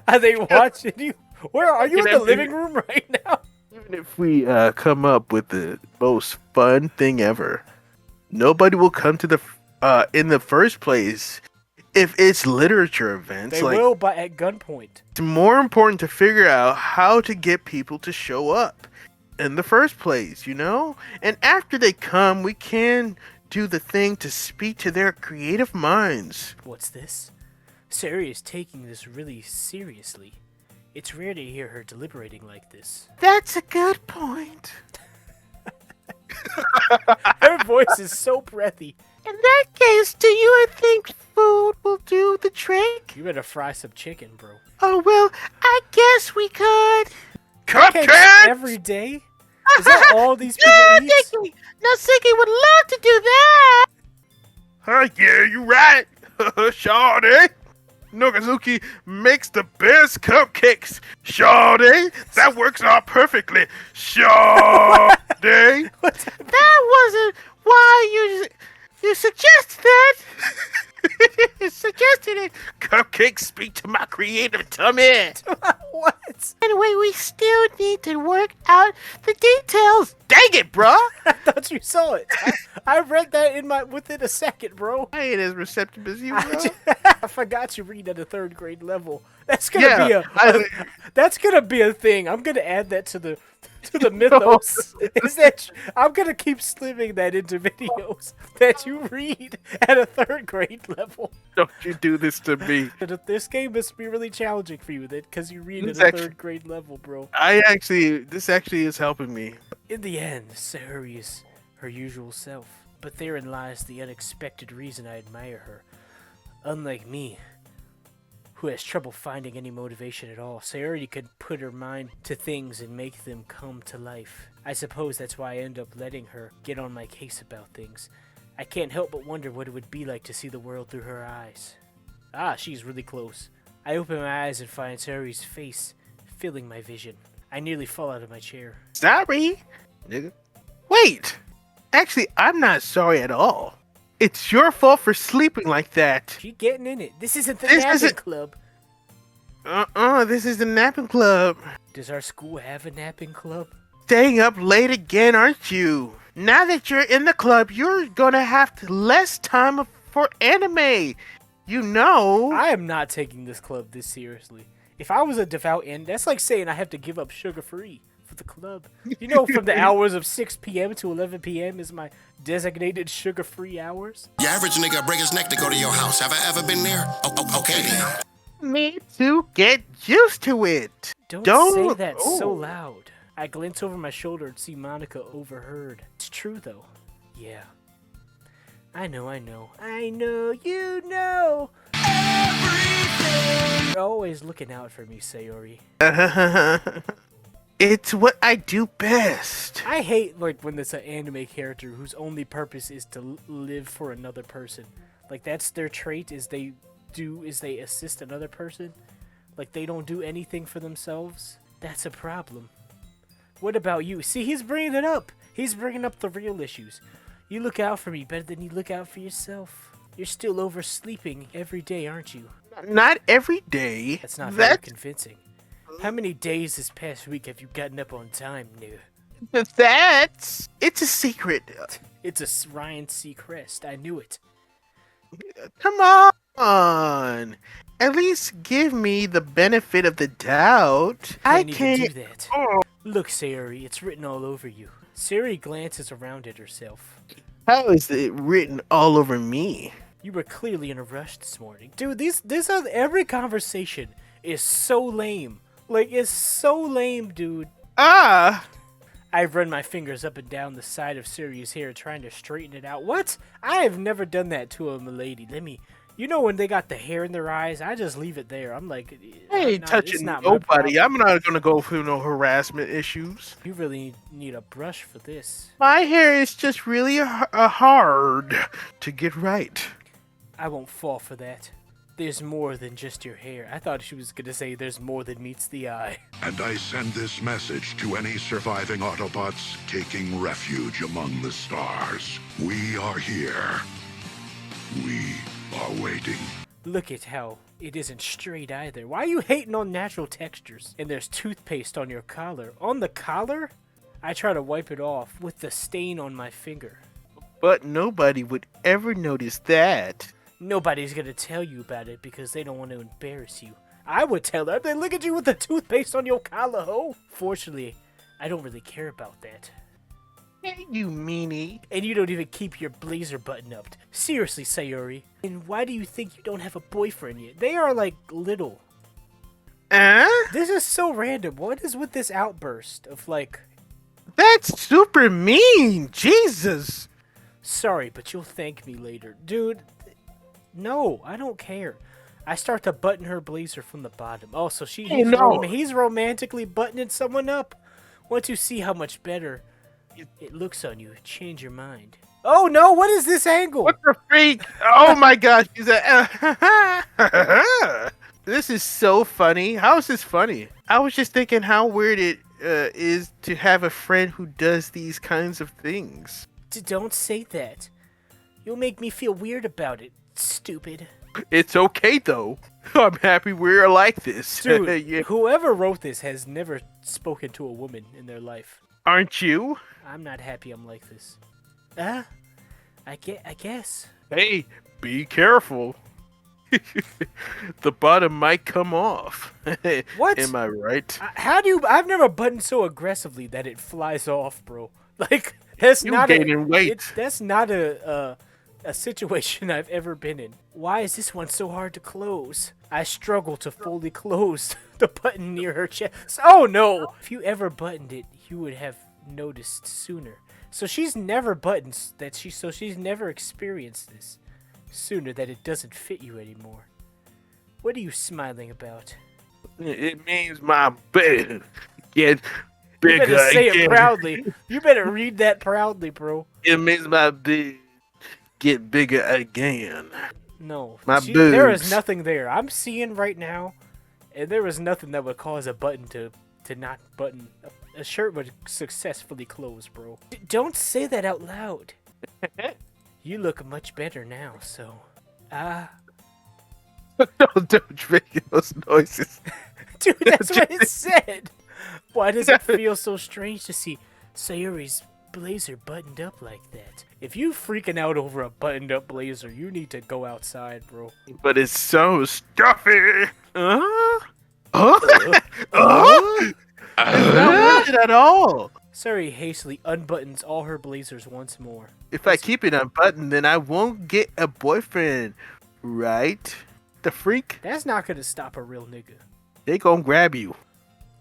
Are they watching you? Where are you in the living room right now? Even if we come up with the most fun thing ever, nobody will come to the in the first place if it's literature events. They will, but at gunpoint. It's more important to figure out how to get people to show up in the first place, you know? And after they come, we can do the thing to speak to their creative minds. What's this? Sari is taking this really seriously. It's rare to hear her deliberating like this. That's a good point. Her voice is so breathy. In that case, do you think food will do the trick? You better fry some chicken, bro. Oh, well, I guess we could. Cupcakes every day? Is that all these people eat? Nicky! Now, Siki would love to do that! Yeah, you right. Shawty. Nokazuki makes the best cupcakes. Shawty. That works out perfectly. Shawty. That wasn't why you suggested that. You suggested it. Cupcakes speak to my creative tummy. What? Anyway, we still need to work out the details. Dang it, bruh! I thought you saw it. I read that within a second, bro. I ain't as receptive as you, bro. I forgot you read at a 3rd grade level. That's gonna that's gonna be a thing. I'm gonna add that to the mythos. Is that I'm gonna keep slimming that into videos that you read at a 3rd grade level. Don't you do this to me. This game must be really challenging for you, because you read at a 3rd grade level, bro. This actually is helping me. In the end, Sari is her usual self, but therein lies the unexpected reason I admire her. Unlike me, who has trouble finding any motivation at all, Sayuri could put her mind to things and make them come to life. I suppose that's why I end up letting her get on my case about things. I can't help but wonder what it would be like to see the world through her eyes. Ah, she's really close. I open my eyes and find Sayuri's face filling my vision. I nearly fall out of my chair. Sorry, nigga. Wait! Actually, I'm not sorry at all. It's your fault for sleeping like that. She getting in it. This isn't the napping club. This is the napping club. Does our school have a napping club? Staying up late again, aren't you? Now that you're in the club, you're gonna have less time for anime. You know. I am not taking this club this seriously. If I was a devout end, that's like saying I have to give up sugar-free for the club. You know, from the hours of 6 p.m. to 11 p.m. is my designated sugar-free hours. The average nigga break his neck to go to your house. Have I ever been there? Okay then. Me to get used to it. Don't say that so loud. I glance over my shoulder and see Monica overheard. It's true though. Yeah. I know. You know. Everything. You're always looking out for me, Sayori. It's what I do best. I hate when there's an anime character whose only purpose is to live for another person. Like that's their trait is they assist another person. Like they don't do anything for themselves. That's a problem. What about you? See, he's bringing it up. He's bringing up the real issues. You look out for me better than you look out for yourself. You're still oversleeping every day, aren't you? Not every day. That's not very convincing. How many days this past week have you gotten up on time, Noob? It's a secret. It's a Ryan Seacrest. I knew it. Come on. At least give me the benefit of the doubt. I can't even do that. Look, Sayuri, it's written all over you. Sayuri glances around at herself. How is it written all over me? You were clearly in a rush this morning. Dude, every conversation is so lame. Like, it's so lame, dude. I've run my fingers up and down the side of Sayuri's hair trying to straighten it out. What? I have never done that to a milady. You know when they got the hair in their eyes, I just leave it there. I'm like, I ain't touching nobody. I'm not gonna go through no harassment issues. You really need a brush for this. My hair is just really hard to get right. I won't fall for that. There's more than just your hair. I thought she was gonna say there's more than meets the eye. And I send this message to any surviving Autobots taking refuge among the stars. We are here. We are waiting. Look at how it isn't straight either. Why are you hating on natural textures? And there's toothpaste on your collar. On the collar? I try to wipe it off with the stain on my finger. But nobody would ever notice that. Nobody's gonna tell you about it because they don't want to embarrass you. I would tell her. They look at you with the toothpaste on your collar, ho! Fortunately, I don't really care about that. Hey, you meanie. And you don't even keep your blazer button up. Seriously, Sayuri. And why do you think you don't have a boyfriend yet? They are, like, little. This is so random. What is with this outburst of, like... That's super mean! Jesus! Sorry, but you'll thank me later. Dude, no, I don't care. I start to button her blazer from the bottom. Oh, so he's romantically buttoning someone up. Once you see how much better it looks on you, change your mind. Oh no, what is this angle? What the freak? Oh my gosh, this is so funny. How is this funny? I was just thinking how weird it is to have a friend who does these kinds of things. Don't say that. You'll make me feel weird about it, stupid. It's okay though. I'm happy we're like this. Dude, Yeah. Whoever wrote this has never spoken to a woman in their life. Aren't you? I'm not happy I'm like this. I guess. Hey, be careful. The bottom might come off. What? Am I right? I've never buttoned so aggressively that it flies off, bro. Like, that's You not gaining weight. That's not a situation I've ever been in. Why is this one so hard to close? I struggle to fully close the button near her chest. Oh no! If you ever buttoned it, you would have noticed sooner. So she's never buttoned that she's never experienced this sooner, that it doesn't fit you anymore. What are you smiling about? It means my bed get bigger. You better say again. it proudly. You better read that proudly, bro. It means my bed get bigger again. No, boobs. there is nothing there. I'm seeing right now, and there is nothing that would cause a button to not button. A shirt would successfully close, bro. Don't say that out loud. You look much better now, so... Don't make those noises. Dude, that's what it said! Why does it feel so strange to see Sayuri's blazer buttoned up like that? If you freaking out over a buttoned up blazer, you need to go outside, bro. But it's so stuffy. It's not worth it at all. Sayuri hastily unbuttons all her blazers once more. If I keep it unbuttoned, then I won't get a boyfriend, right? The freak? That's not gonna stop a real nigga. They gonna grab you.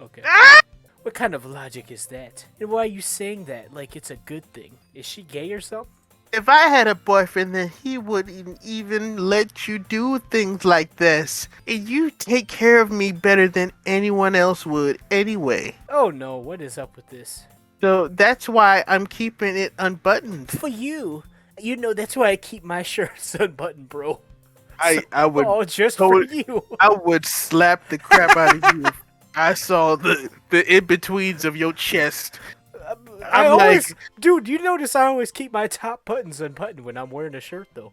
Okay. What kind of logic is that? And why are you saying that like it's a good thing? Is she gay or something? If I had a boyfriend, then he wouldn't even let you do things like this. And you take care of me better than anyone else would anyway. Oh no, what is up with this? So that's why I'm keeping it unbuttoned. For you. You know, that's why I keep my shirts unbuttoned, bro. I would Oh, just for you. I would slap the crap out of you I saw the in betweens of your chest. I I'm always, like, dude. You notice I always keep my top buttons unbuttoned when I'm wearing a shirt, though.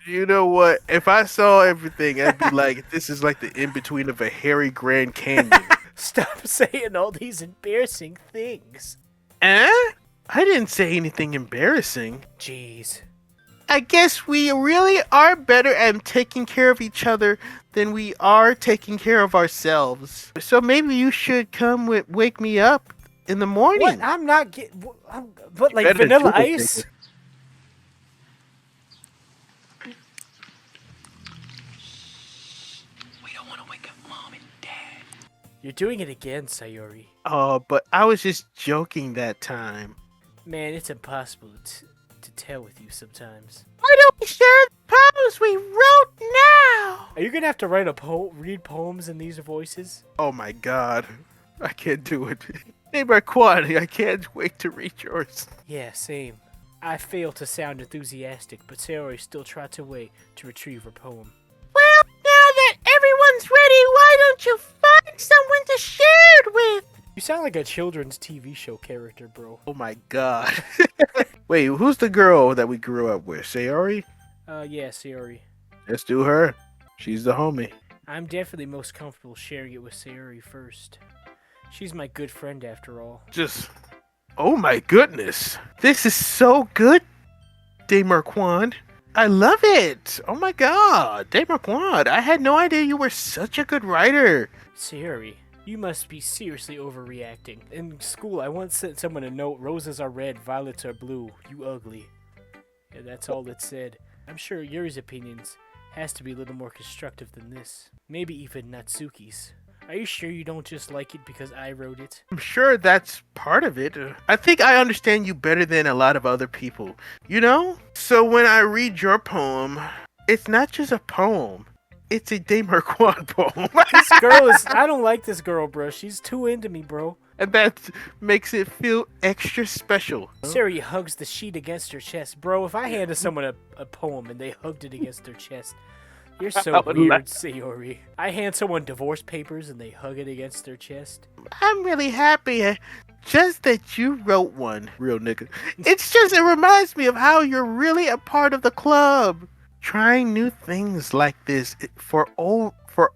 you know what? If I saw everything, I'd be like, this is like the in between of a hairy Grand Canyon. Stop saying all these embarrassing things. Eh? I didn't say anything embarrassing. Jeez. I guess we really are better at taking care of each other than we are taking care of ourselves. So maybe you should come wake me up in the morning. What? I'm not getting. But like better Vanilla do it, Ice. nigga. We don't want to wake up Mom and Dad. You're doing it again, Sayori. Oh, but I was just joking that time. Man, it's impossible to tell with you sometimes. Why don't we share the poems we wrote now? Are you gonna have to write read poems in these voices? Oh my god. I can't do it. Neighbor Quad, I can't wait to read yours. Yeah, same. I fail to sound enthusiastic, but Sayori still trots away to retrieve her poem. Well, now that everyone's ready, why don't you find someone to share it with? You sound like a children's TV show character, bro. Oh my god. Wait, who's the girl that we grew up with? Sayori? Yeah, Sayori. Let's do her. She's the homie. I'm definitely most comfortable sharing it with Sayori first. She's my good friend after all. Just, oh my goodness. This is so good, Demarquand. I love it. Oh my god, Demarquand. I had no idea you were such a good writer. Sayori, you must be seriously overreacting. In school, I once sent someone a note, roses are red, violets are blue, you ugly. Yeah, that's all it said. I'm sure Yuri's opinions has to be a little more constructive than this. Maybe even Natsuki's. Are you sure you don't just like it because I wrote it? I'm sure that's part of it. I think I understand you better than a lot of other people, you know? So when I read your poem, it's not just a poem. It's a Demarquand poem. This girl is... I don't like this girl, bro. She's too into me, bro. And that makes it feel extra special. Sayori hugs the sheet against her chest. Bro, if I handed someone a poem and they hugged it against their chest... You're so would weird, laugh. Sayori. I hand someone divorce papers and they hug it against their chest. I'm really happy just that you wrote one, real nigga. It reminds me of how you're really a part of the club. Trying new things like this for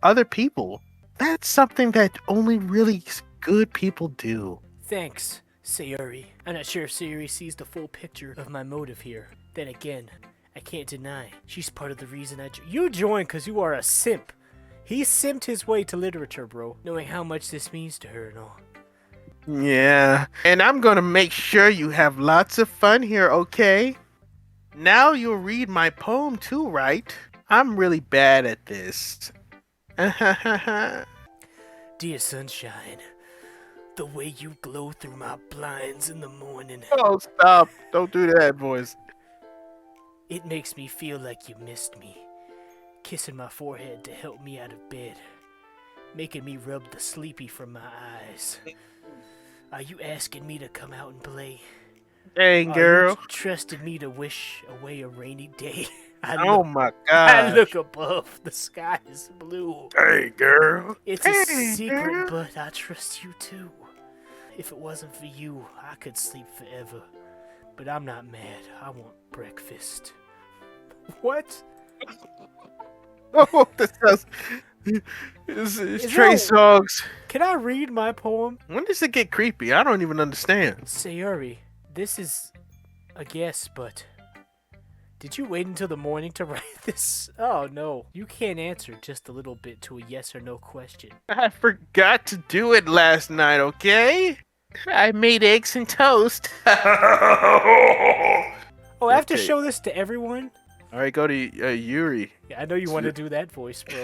other people. That's something that only really good people do. Thanks, Sayori. I'm not sure if Sayori sees the full picture of my motive here. Then again, I can't deny she's part of the reason you joined because you are a simp. He simped his way to literature, bro, knowing how much this means to her and all. Yeah, and I'm gonna make sure you have lots of fun here, okay? Now you'll read my poem too, right? I'm really bad at this. Dear sunshine, the way you glow through my blinds in the morning, Oh, stop. Don't do that, boys. it makes me feel like you missed me. Kissing my forehead to help me out of bed, making me rub the sleepy from my eyes. Are you asking me to come out and play? Dang, Are girl. you trusting me to wish away a rainy day? Oh my I god. look above, the sky is blue. Hey, girl. It's a Hey, secret, girl. but I trust you too. If it wasn't for you, I could sleep forever. But I'm not mad. I want breakfast. What? Oh, this is Is Trey that- Songs. Can I read my poem? When does it get creepy? I don't even understand. Sayori, this is a guess, but did you wait until the morning to write this? Oh no, you can't answer just a little bit to a yes or no question. I forgot to do it last night, okay? I made eggs and toast. Oh, I have to Okay. show this to everyone? Alright, go to Yuri. Yeah, I know you want to do that voice, bro.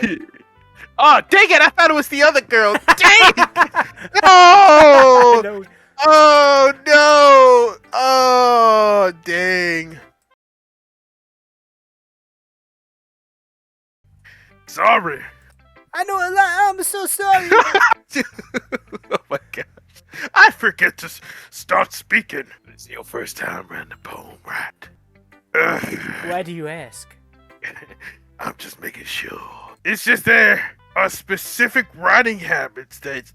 Oh, dang it! I thought it was the other girl. Dang! I No! know. Oh no! Oh dang! Sorry. I know a lot. I'm so sorry. Oh my god! I forget to start speaking. It's your first time reading the poem, right? Why do you ask? I'm just making sure. It's just there are specific writing habits that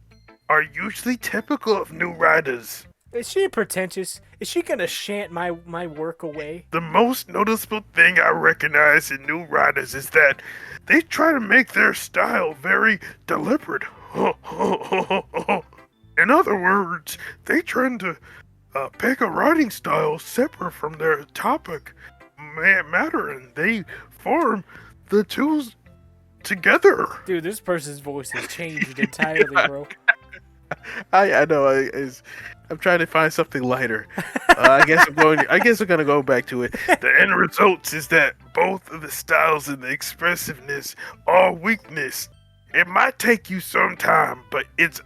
are usually typical of new writers. Is she pretentious? Is she gonna chant my work away? The most noticeable thing I recognize in new writers is that they try to make their style very deliberate. In other words, they tend to pick a writing style separate from their topic matter, and they form the two together. Dude, this person's voice has changed entirely, bro. I know. I'm trying to find something lighter. I guess I'm gonna go back to it. The end result is that both of the styles and the expressiveness are weakness. It might take you some time, but it's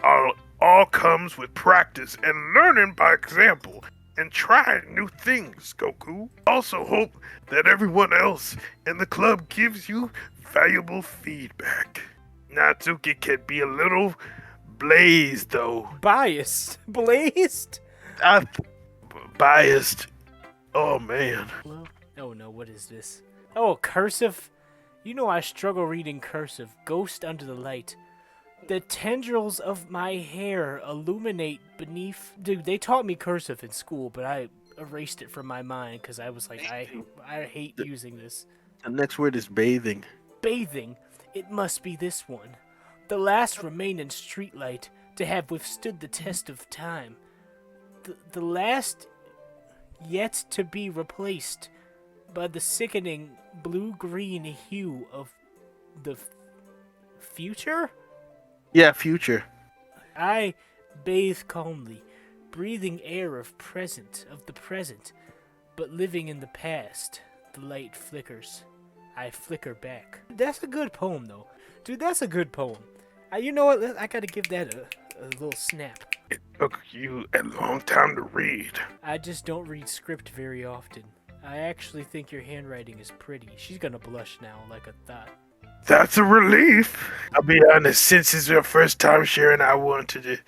all comes with practice and learning by example and trying new things, Goku. Also hope that everyone else in the club gives you valuable feedback. Natsuki can be a little blazed, though. Biased. Blazed? Biased. Oh, man. Oh no, what is this? Oh, cursive? You know I struggle reading cursive. Ghost under the light. The tendrils of my hair illuminate beneath... Dude, they taught me cursive in school, but I erased it from my mind because I was like, I hate using this. The next word is bathing. Bathing? It must be this one. The last remaining streetlight to have withstood the test of time. The last yet to be replaced by the sickening blue-green hue of the future? Yeah, future. I bathe calmly, breathing air of the present, but living in the past. The light flickers. I flicker back. That's a good poem, though. Dude, that's a good poem. You know what? I gotta give that a little snap. It took you a long time to read. I just don't read script very often. I actually think your handwriting is pretty. She's gonna blush now like a thought. That's a relief. I'll be honest, since it's your first time sharing, I wanted to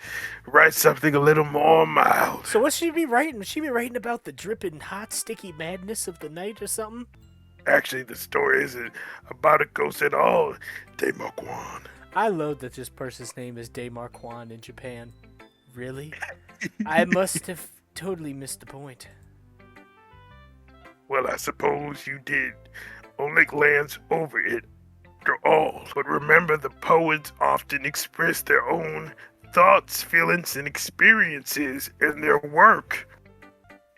write something a little more mild. So what should she be writing? Would she be writing about the dripping hot, sticky madness of the night or something? Actually, the story isn't about a ghost at all, Demarquan. I love that this person's name is Demarquan in Japan. Really? I must have totally missed the point. Well, I suppose you did only glance over it after all. But remember, the poets often express their own thoughts, feelings, and experiences in their work.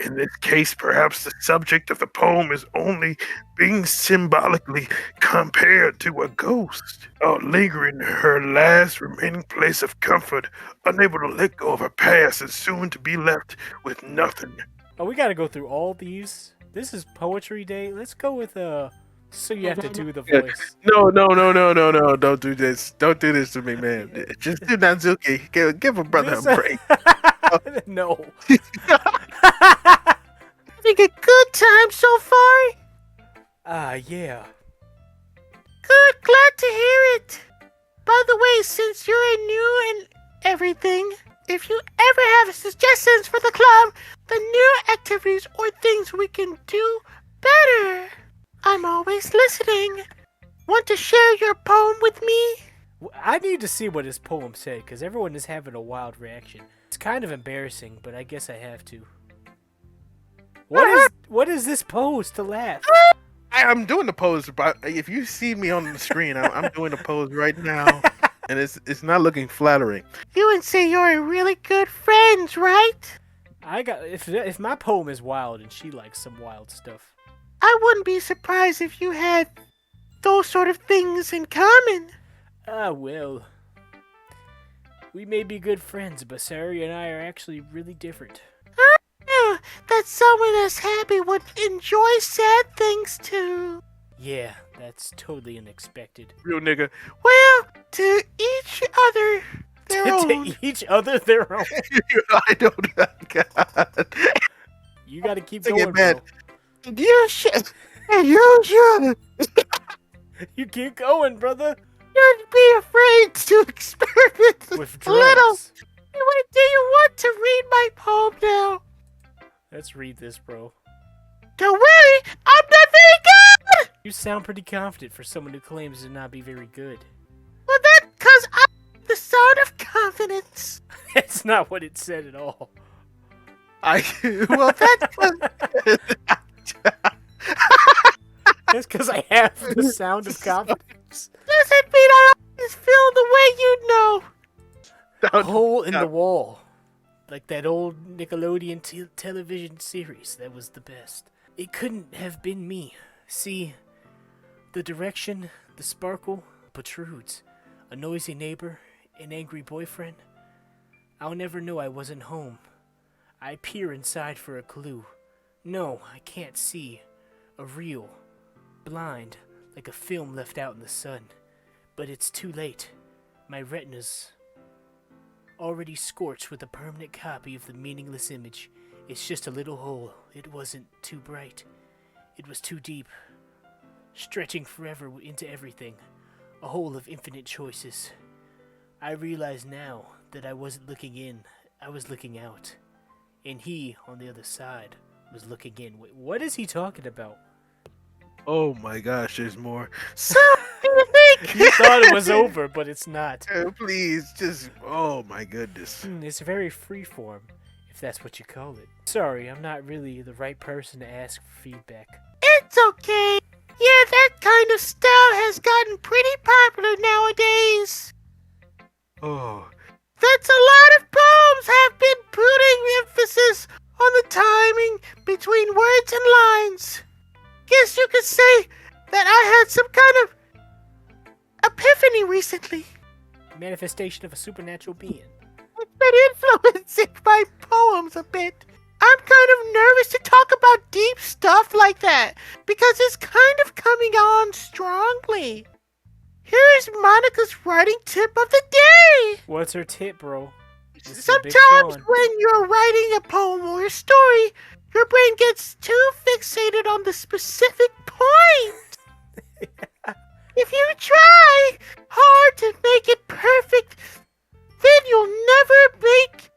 In this case, perhaps the subject of the poem is only being symbolically compared to a ghost, or lingering in her last remaining place of comfort, unable to let go of her past and soon to be left with nothing. Oh, we gotta go through all these? This is Poetry Day? Let's go with, so you have to do the voice. No, don't do this. Don't do this to me, man. Just do Natsuki. Give a brother a break. No. Having a good time so far? Yeah. Good, glad to hear it. By the way, since you're new and everything, if you ever have suggestions for the club, the new activities or things we can do better, I'm always listening. Want to share your poem with me? I need to see what his poem said, because everyone is having a wild reaction. It's kind of embarrassing, but I guess I have to. What is this pose to laugh? I'm doing the pose, but if you see me on the screen, I'm doing the pose right now, and it's not looking flattering. You and say you're really good friends, right? If my poem is wild and she likes some wild stuff, I wouldn't be surprised if you had those sort of things in common. Well, we may be good friends, but Sari and I are actually really different. That someone as happy would enjoy sad things too. Yeah, that's totally unexpected. Real nigga. Well, to each other their own. To each other their own. I don't know. God. You gotta keep Get going, mad. bro. You should. You should. You keep going, brother. Don't be afraid to experiment With a little. drugs. Do you want to read my poem now? Let's read this, bro. Don't worry, I'm not very good! You sound pretty confident for someone who claims to not be very good. Well, that's 'cause I'm the son of God. confidence. That's not what it said at all. Well, that's That's because I have the sound of confidence. doesn't mean I always feel the way you know. Hole in the wall. Like that old Nickelodeon television series. That was the best. It couldn't have been me. See, the direction, the sparkle, protrudes. A noisy neighbor, an angry boyfriend. I'll never know I wasn't home. I peer inside for a clue. No, I can't see. A reel. Blind, like a film left out in the sun. But it's too late. My retina's already scorched with a permanent copy of the meaningless image. It's just a little hole. It wasn't too bright. It was too deep. Stretching forever into everything. A hole of infinite choices. I realize now that I wasn't looking in. I was looking out. And he, on the other side, was looking in. Wait, what is he talking about? Oh my gosh, there's more. So, do you think? You thought it was over, but it's not. Please, just, oh my goodness. It's very freeform, if that's what you call it. Sorry, I'm not really the right person to ask for feedback. It's okay. Yeah, that kind of style has gotten pretty popular nowadays. Oh. That's a lot of poems have been putting emphasis on the timing between words and lines. Guess you could say that I had some kind of epiphany recently. Manifestation of a supernatural being. It's been influencing my poems a bit. I'm kind of nervous to talk about deep stuff like that because it's kind of coming on strongly. Here's Monica's writing tip of the day. What's her tip, bro? Sometimes when you're writing a poem or a story, your brain gets too fixated on the specific point. If you try hard to make it perfect, then you'll never make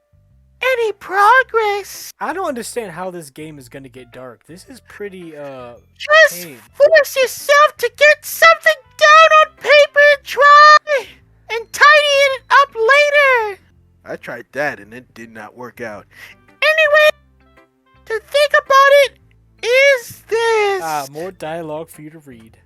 any progress. I don't understand how this game is gonna get dark. This is pretty, Just tame. force yourself to get something down on paper and try, and tidy it up later. I tried that and it did not work out. Anyway, to think about it is this. More dialogue for you to read.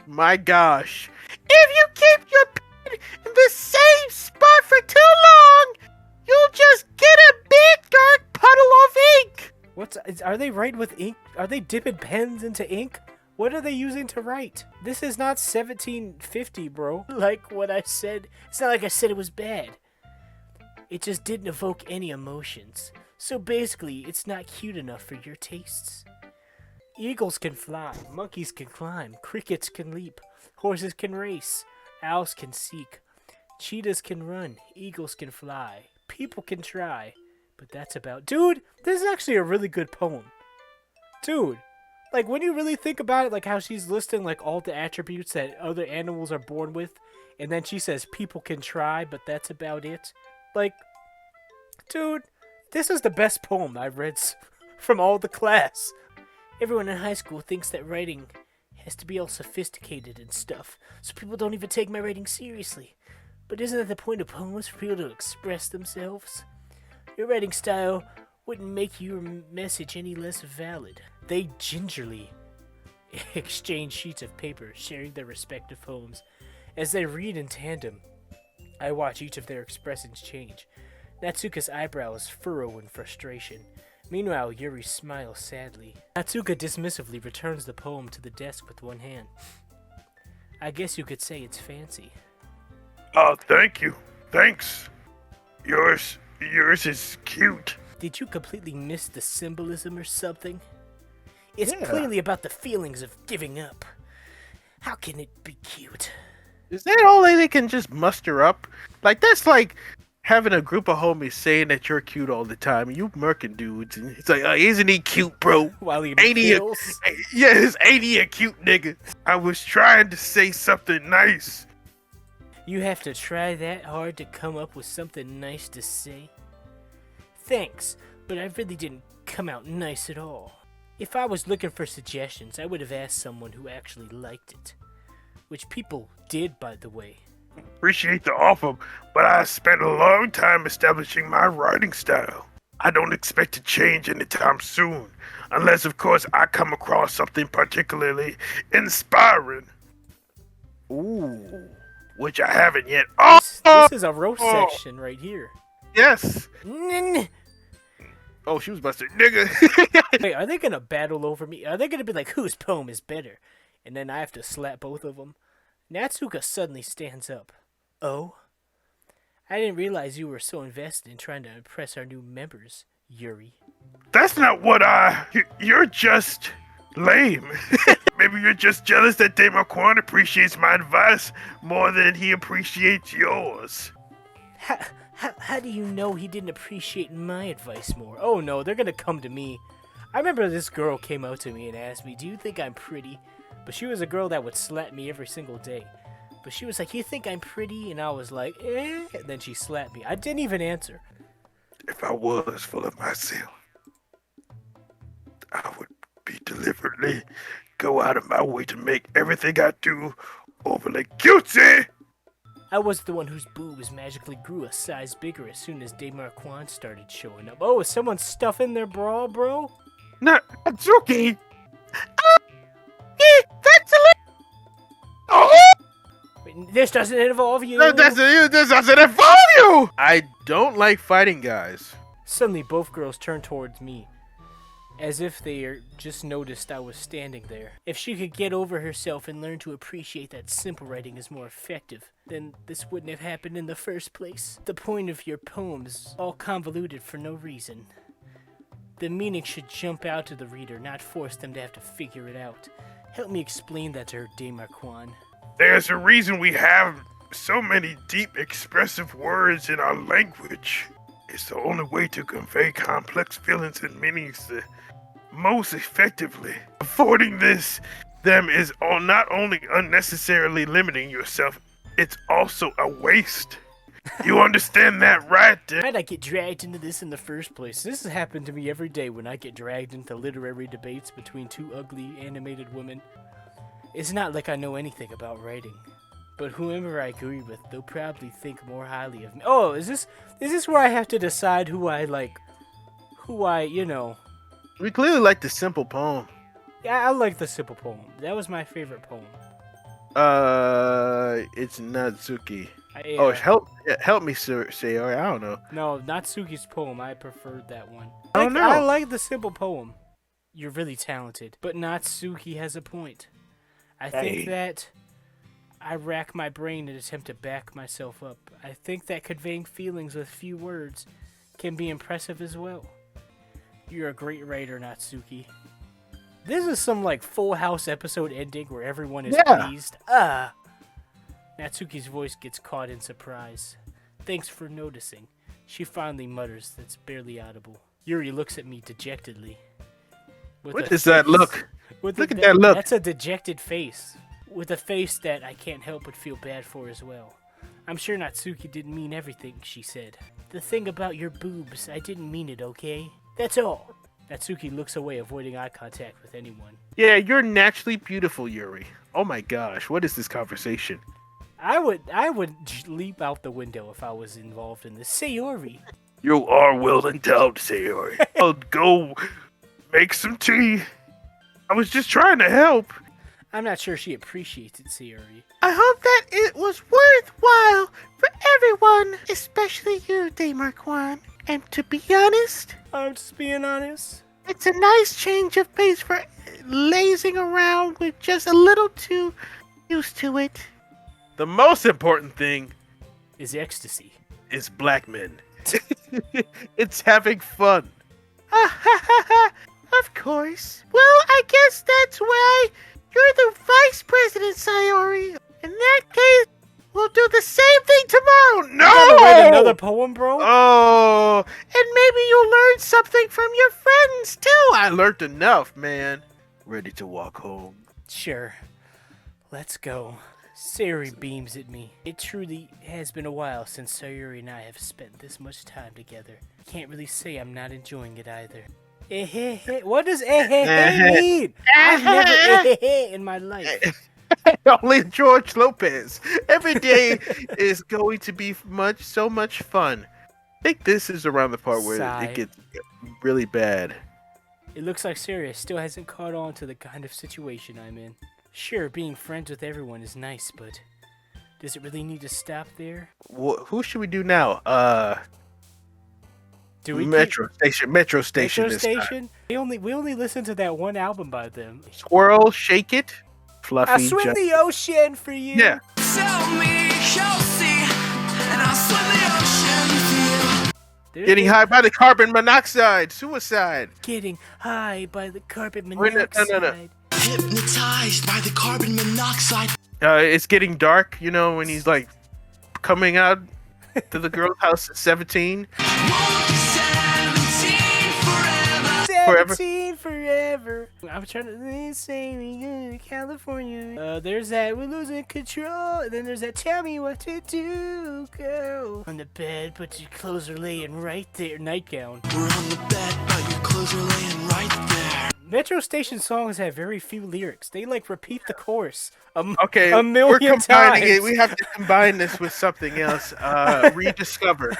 My gosh. If you keep your pen in the same spot for too long, you'll just get a big dark puddle of ink. Are they writing with ink? Are they dipping pens into ink? What are they using to write? This is not 1750, bro. Like what I said. It's not like I said it was bad. It just didn't evoke any emotions. So basically, it's not cute enough for your tastes. Eagles can fly, monkeys can climb, crickets can leap, horses can race, owls can seek, cheetahs can run, eagles can fly, people can try, but that's about... Dude, this is actually a really good poem. Dude, like when you really think about it, like how she's listing like all the attributes that other animals are born with, and then she says people can try, but that's about it. Like, dude, this is the best poem I've read from all the class. Everyone in high school thinks that writing has to be all sophisticated and stuff, so people don't even take my writing seriously. But isn't that the point of poems, for people to express themselves? Your writing style wouldn't make your message any less valid. They gingerly exchange sheets of paper, sharing their respective poems. As they read in tandem, I watch each of their expressions change. Natsuka's eyebrows furrow in frustration. Meanwhile, Yuri smiles sadly. Natsuka dismissively returns the poem to the desk with one hand. I guess you could say it's fancy. Oh, thank you. Thanks. Yours is cute. Did you completely miss the symbolism or something? It's clearly about the feelings of giving up. How can it be cute? Is that all they can just muster up? Like, that's like having a group of homies saying that you're cute all the time, and you murking dudes, and it's like, isn't he cute, bro? While he Ain't he feels? ain't he a cute nigga? I was trying to say something nice. You have to try that hard to come up with something nice to say? Thanks, but I really didn't come out nice at all. If I was looking for suggestions, I would have asked someone who actually liked it. Which people did, by the way. appreciate the offer, but I spent a long time establishing my writing style. I don't expect to change anytime soon, unless, of course, I come across something particularly inspiring. Ooh, which I haven't yet. Oh, This is a roast section right here. Yes. Wait, Oh, she was about to say, nigga. are they gonna battle over me? Are they gonna be like, whose poem is better? And then I have to slap both of them? Natsuka suddenly stands up. Oh? I didn't realize you were so invested in trying to impress our new members, Yuri. That's not what You're just lame. Maybe you're just jealous that Demarquan appreciates my advice more than he appreciates yours. How do you know he didn't appreciate my advice more? Oh no, they're gonna come to me. I remember this girl came out to me and asked me, do you think I'm pretty? But she was a girl that would slap me every single day. But she was like, you think I'm pretty? And I was like, eh. And then she slapped me. I didn't even answer. If I was full of myself, I would be deliberately go out of my way to make everything I do overly cutesy. I was the one whose boobs magically grew a size bigger as soon as Demarquan started showing up. Oh, is someone stuffing their bra, bro? Natsuki! Wait, this doesn't involve you. This doesn't involve you! I don't like fighting guys. Suddenly, both girls turned towards me, as if they just noticed I was standing there. If she could get over herself and learn to appreciate that simple writing is more effective, then this wouldn't have happened in the first place. The point of your poems all convoluted for no reason. The meaning should jump out to the reader, not force them to have to figure it out. Help me explain that to her, Demarquan. There's a reason we have so many deep, expressive words in our language. It's the only way to convey complex feelings and meanings the most effectively. Avoiding them is not only unnecessarily limiting yourself, it's also a waste. You understand that, right? Why'd I get dragged into this in the first place? This has happened to me every day when I get dragged into literary debates between two ugly animated women. It's not like I know anything about writing, but whoever I agree with, they'll probably think more highly of me. Oh, is this where I have to decide who I like? We clearly like the simple poem. Yeah, I like the simple poem. That was my favorite poem. It's Natsuki. Oh, help me, Sayori. I don't know. No, Natsuki's poem. I preferred that one. I don't know. I like the simple poem. You're really talented, but Natsuki has a point. I think that I rack my brain and attempt to back myself up. I think that conveying feelings with few words can be impressive as well. You're a great writer, Natsuki. This is some like Full House episode ending where everyone is pleased. Natsuki's voice gets caught in surprise. Thanks for noticing. She finally mutters that's barely audible. Yuri looks at me dejectedly. What is that look? Look at that look. That's a dejected face. With a face that I can't help but feel bad for as well. I'm sure Natsuki didn't mean everything she said. The thing about your boobs, I didn't mean it, okay? That's all. Natsuki looks away, avoiding eye contact with anyone. Yeah, you're naturally beautiful, Yuri. Oh my gosh, what is this conversation? I would leap out the window if I was involved in this. Sayori. You are well endowed, Sayori. I'll go make some tea. I was just trying to help. I'm not sure she appreciates it, Sayori. I hope that it was worthwhile for everyone, especially you, Demarquan. And to be honest, I'm just being honest. It's a nice change of pace for lazing around with just a little too used to it. The most important thing is ecstasy. Is black men. It's having fun. Of course. Well, I guess that's why you're the vice president, Sayori. In that case, we'll do the same thing tomorrow. No! You gotta write another poem, bro? Oh. And maybe you'll learn something from your friends, too. I learned enough, man. Ready to walk home. Sure. Let's go. Sayori beams at me. It truly has been a while since Sayori and I have spent this much time together. Can't really say I'm not enjoying it either. What does mean? I've never in my life. Only George Lopez. Every day is going to be so much fun. I think this is around the part where Sigh. it gets really bad. It looks like Sirius still hasn't caught on to the kind of situation I'm in. Sure, being friends with everyone is nice, but does it really need to stop there? Who should we do now? Do we Metro Station. Metro Station. Metro this time. Station? We only listened to that one album by them. Squirrel, shake it. Fluffy. I swim the ocean for you. Yeah. Tell me, shall see, and I'll swim the ocean with you. Getting high by the carbon monoxide. Suicide. Getting high by the carbon Wait, monoxide. no. Hypnotized by the carbon monoxide. It's getting dark. You know when he's like coming out to the girl's house at 17. 17 forever. I'm trying to say we go to California. There's that we're losing control. And then there's that tell me what to do, girl. On the bed, but your clothes are laying right there. Nightgown. We're on the bed, but your clothes are laying right there. Metro Station songs have very few lyrics. They like repeat the chorus Okay, a million we're combining times. it. We have to combine this with something else. Rediscover.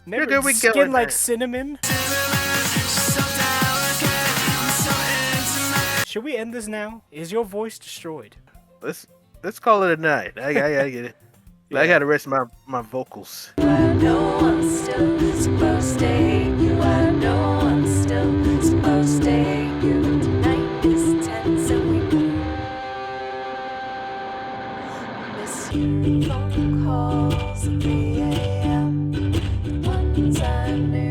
Remember, Here we go skin with like that. cinnamon. Should we end this now? Is your voice destroyed? Let's call it a night. I get it. I gotta rest my vocals. I know I'm still supposed to hate you. I know I'm still supposed to hate you. Tonight is tense and we miss you. Phone calls at 3 a.m. The ones I knew.